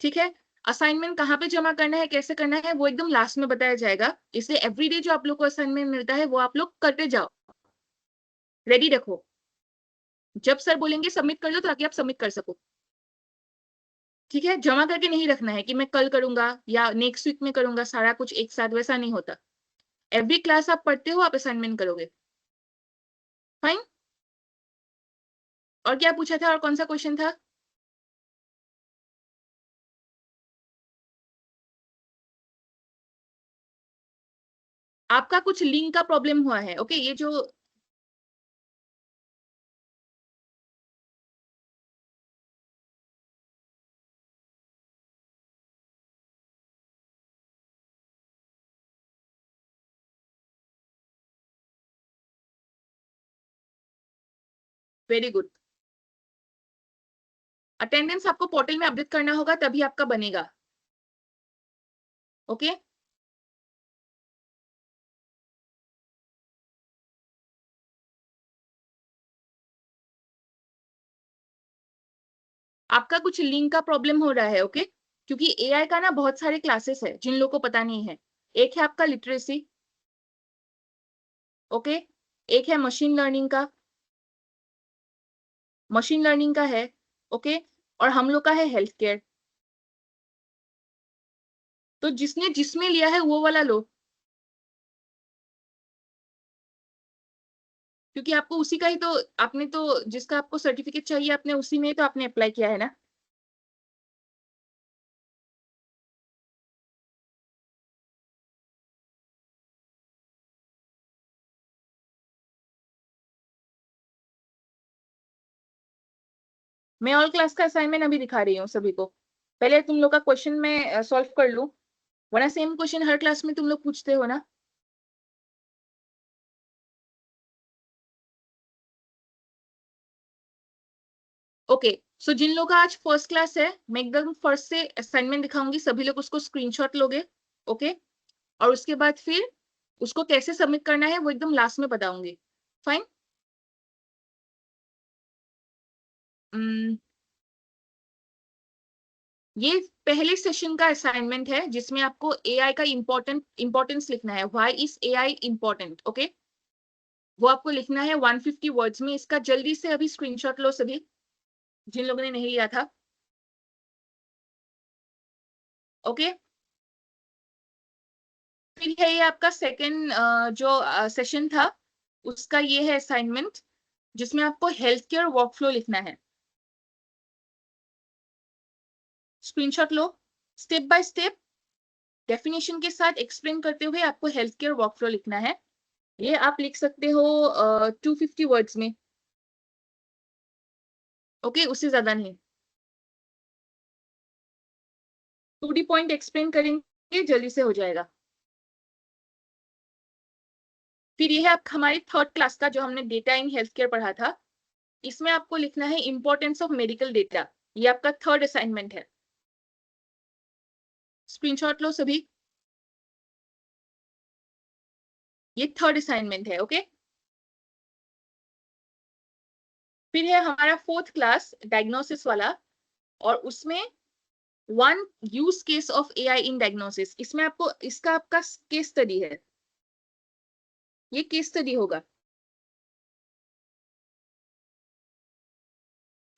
ठीक है, असाइनमेंट कहाँ पे जमा करना है, कैसे करना है, वो एकदम लास्ट में बताया जाएगा। इसलिए एवरीडे जो आप लोग को असाइनमेंट मिलता है वो आप लोग करते जाओ, रेडी रखो। जब सर बोलेंगे सबमिट कर दो, ताकि आप सबमिट कर सको। ठीक है, जमा करके नहीं रखना है कि मैं कल करूंगा या नेक्स्ट वीक में करूंगा, सारा कुछ एक साथ, वैसा नहीं होता। एवरी क्लास आप पढ़ते हो, आप असाइनमेंट करोगे। फाइन, और क्या पूछा था, और कौन सा क्वेश्चन था? आपका कुछ लिंक का प्रॉब्लम हुआ है। ओके, ये जो वेरी गुड, अटेंडेंस आपको पोर्टल में अपडेट करना होगा, तभी आपका बनेगा। ओके, आपका कुछ लिंक का प्रॉब्लम हो रहा है। ओके, क्योंकि एआई का ना बहुत सारे क्लासेस है, जिन लोगों को पता नहीं है। एक है आपका लिटरेसी, ओके, एक है मशीन लर्निंग का है, ओके, और हम लोग का है हेल्थ केयर। तो जिसने जिसमें लिया है वो वाला लो, क्योंकि आपको उसी का ही तो, आपने तो जिसका आपको सर्टिफिकेट चाहिए, आपने उसी में तो आपने अप्लाई किया है ना। मैं ऑल क्लास का असाइनमेंट अभी दिखा रही हूँ सभी को। पहले तुम लोग का क्वेश्चन मैं सॉल्व कर लूं, वरना सेम क्वेश्चन हर क्लास में तुम लोग पूछते हो ना। ओके, सो जिन लोगों का आज फर्स्ट क्लास है, मैं एकदम फर्स्ट से असाइनमेंट दिखाऊंगी, सभी लोग उसको स्क्रीनशॉट लोगे। ओके, और उसके बाद फिर उसको कैसे सबमिट करना है वो एकदम लास्ट में बताऊंगी। फाइन। ये पहले सेशन का असाइनमेंट है जिसमें आपको एआई का इंपॉर्टेंस लिखना है। Why is AI important, okay, वो आपको लिखना है 150 वर्ड्स में। इसका जल्दी से अभी स्क्रीनशॉट लो सभी, जिन लोगों ने नहीं लिया था, ओके। फिर है ये आपका सेकेंड जो सेशन था, उसका ये है असाइनमेंट, जिसमें आपको हेल्थ केयर वर्कफ्लो लिखना है। Screenshot low, step by step definition के साथ एक्सप्लेन करते हुए आपको हेल्थ केयर वर्कफ्लो लिखना है। ये आप लिख सकते हो 250 वर्ड्स में, ओके, उससे ज्यादा नहीं। 2D पॉइंट एक्सप्लेन करेंगे, जल्दी से हो जाएगा। फिर ये है आप हमारी थर्ड क्लास का, जो हमने डेटा इन हेल्थ केयर पढ़ा था। इसमें आपको लिखना है इंपॉर्टेंस ऑफ मेडिकल डेटा। ये आपका थर्ड असाइनमेंट है। स्क्रीनशॉट लो सभी, ये थर्ड असाइनमेंट है, ओके। फिर है हमारा फोर्थ क्लास डायग्नोसिस वाला, और उसमें one use case of AI in diagnosis. इसमें आपको इसका आपका केस स्टडी है, ये केस स्टडी होगा।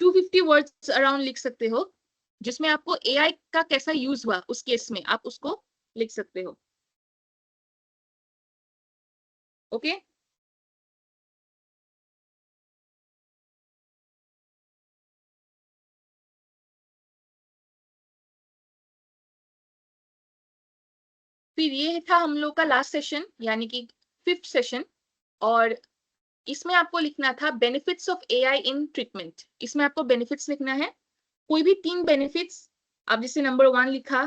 250 वर्ड्स अराउंड लिख सकते हो, जिसमें आपको एआई का कैसा यूज हुआ उस केस में, आप उसको लिख सकते हो, ओके। फिर ये था हम लोग का लास्ट सेशन, यानी कि फिफ्थ सेशन, और इसमें आपको लिखना था benefits of AI in treatment. इसमें आपको बेनिफिट्स लिखना है, कोई भी 3 बेनिफिट्स। आप जैसे नंबर 1 लिखा,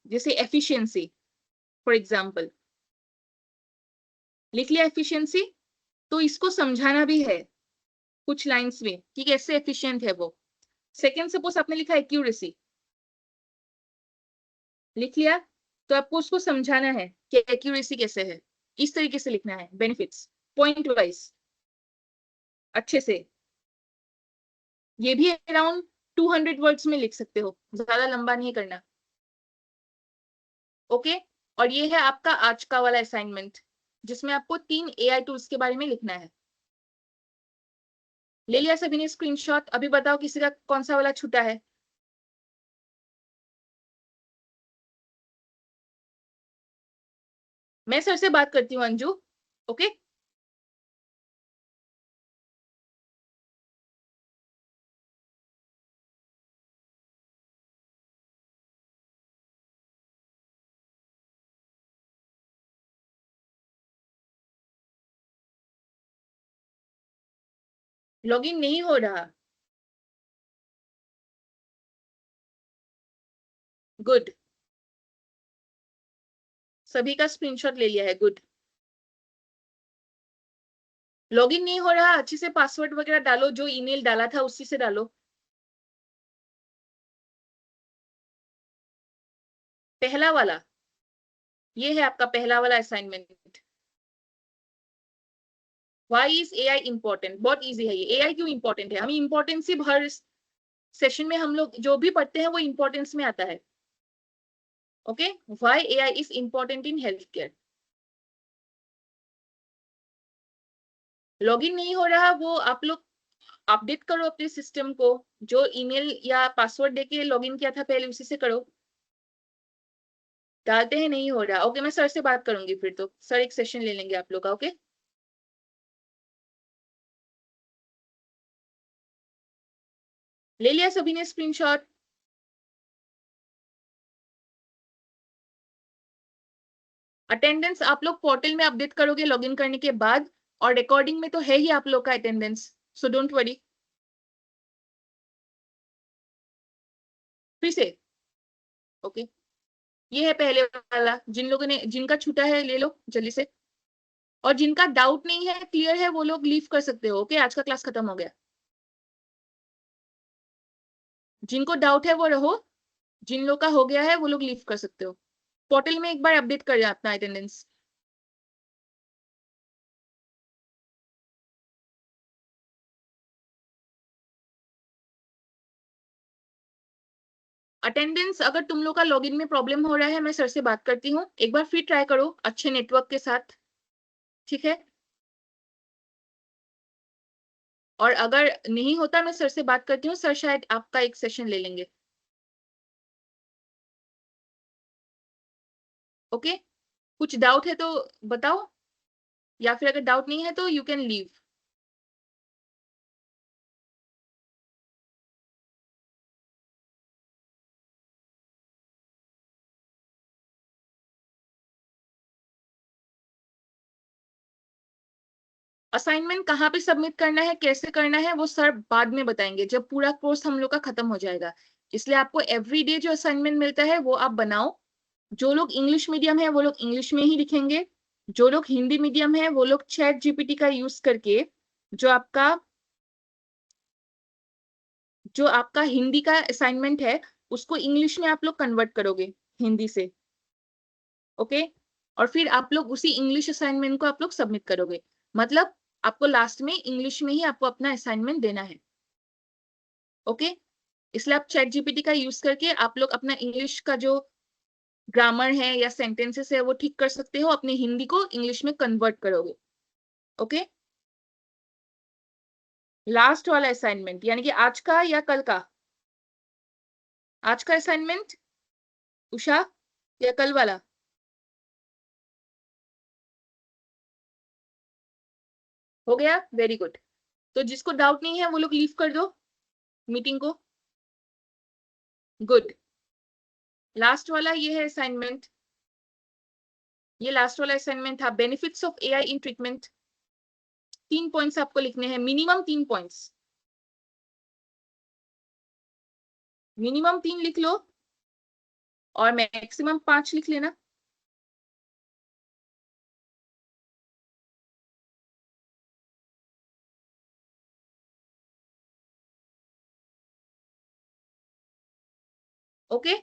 जैसे एफिशिएंसी फॉर एग्जांपल, लिख लिया एफिशिएंसी, तो इसको समझाना भी है कुछ लाइंस में कि कैसे एफिशिएंट है वो। सेकंड, सपोज आपने लिखा एक्यूरेसी, लिख लिया, तो आपको उसको समझाना है कि एक्यूरेसी कैसे है। इस तरीके से लिखना है बेनिफिट्स, पॉइंट वाइज, अच्छे से। ये भी अराउंड 200 वर्ड्स में लिख सकते हो, ज्यादा लंबा नहीं करना, ओके। और ये है आपका आज का वाला असाइनमेंट, जिसमें आपको 3 एआई टूल्स के बारे में लिखना है। ले लिया सभी ने स्क्रीनशॉट? अभी बताओ किसी का कौन सा वाला छूटा है। मैं सर से बात करती हूँ अंजू, ओके। लॉगिन नहीं हो रहा, गुड, सभी का स्क्रीनशॉट ले लिया है, गुड। लॉगिन नहीं हो रहा, अच्छे से पासवर्ड वगैरह डालो, जो ईमेल डाला था उसी से डालो। पहला वाला, ये है आपका पहला वाला assignment. Why is AI important, बहुत इजी है ये। एआई क्यों इंपॉर्टेंट है, हमें इंपॉर्टेंस सिर्फ हर सेशन में हम लोग जो भी पढ़ते हैं वो इंपॉर्टेंस में आता है, okay. Why AI is important in health care. Login नहीं हो रहा, वो आप लोग अपडेट करो अपने सिस्टम को, जो ईमेल या पासवर्ड देके लॉगिन किया था पहले उसी से करो। डालते हैं नहीं हो रहा, ओके, मैं सर से बात करूंगी, फिर तो सर एक सेशन ले लेंगे आप लोग का, ओके। ले लिया सभी ने स्क्रीनशॉट? अटेंडेंस आप लोग पोर्टल में अपडेट करोगे लॉगिन करने के बाद, और रिकॉर्डिंग में तो है ही आप लोग का अटेंडेंस, सो डोंट वरी। फिर से, ओके। ये है पहले वाला, जिन लोगों ने जिनका छूटा है ले लो जल्दी से, और जिनका डाउट नहीं है, क्लियर है, वो लोग लीव कर सकते हो, ओके। आज का क्लास खत्म हो गया। जिनको डाउट है वो रहो, जिन लोग का हो गया है वो लोग लीव कर सकते हो। पोर्टल में एक बार अपडेट कर अपना अटेंडेंस। अटेंडेंस अगर तुम लोग का लॉगिन में प्रॉब्लम हो रहा है, मैं सर से बात करती हूँ, एक बार फिर ट्राई करो अच्छे नेटवर्क के साथ, ठीक है। और अगर नहीं होता मैं सर से बात करती हूँ, सर शायद आपका एक सेशन ले लेंगे। ओके, कुछ डाउट है तो बताओ, या फिर अगर डाउट नहीं है तो यू कैन लीव। असाइनमेंट कहाँ पे सबमिट करना है, कैसे करना है, वो सर बाद में बताएंगे जब पूरा कोर्स हम लोग का खत्म हो जाएगा। इसलिए आपको एवरीडे जो असाइनमेंट मिलता है वो आप बनाओ। जो लोग इंग्लिश मीडियम है वो लोग इंग्लिश में ही लिखेंगे, जो लोग हिंदी मीडियम है वो लोग चैट जीपीटी का यूज करके जो आपका हिंदी का असाइनमेंट है उसको इंग्लिश में आप लोग कन्वर्ट करोगे हिंदी से। ओके, और फिर आप लोग उसी इंग्लिश असाइनमेंट को आप लोग सबमिट करोगे। मतलब आपको लास्ट में इंग्लिश में ही आपको अपना असाइनमेंट देना है। ओके, इसलिए आप चैट जीपीटी का यूज करके आप लोग अपना इंग्लिश का जो ग्रामर है या सेंटेंसेस है वो ठीक कर सकते हो, अपने हिंदी को इंग्लिश में कन्वर्ट करोगे। ओके, लास्ट वाला असाइनमेंट यानी कि आज का या कल का? आज का असाइनमेंट उषा, या कल वाला? हो गया, वेरी गुड। तो जिसको डाउट नहीं है वो लोग लीव कर दो मीटिंग को। गुड, लास्ट वाला ये है असाइनमेंट, ये लास्ट वाला असाइनमेंट था, benefits of AI in treatment. 3 points आपको लिखने हैं, मिनिमम 3 पॉइंट्स, मिनिमम 3 लिख लो और मैक्सिमम 5 लिख लेना। ओके,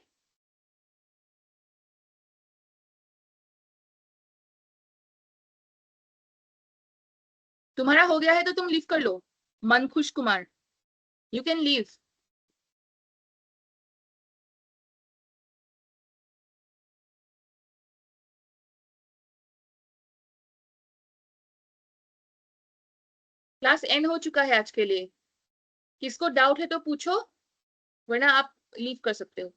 तुम्हारा हो गया है तो तुम लीव कर लो। Mankhush Kumar, you can leave. Class end हो चुका है आज के लिए। किसको डाउट है तो पूछो, वरना आप लीव कर सकते हो।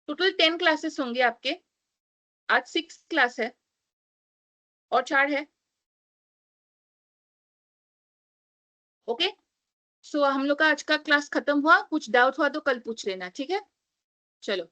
टोटल 10 क्लासेस होंगे आपके, आज 6 क्लास है और 4 है। ओके, सो हम लोग का आज का क्लास खत्म हुआ, कुछ डाउट हुआ तो कल पूछ लेना, ठीक है। चलो।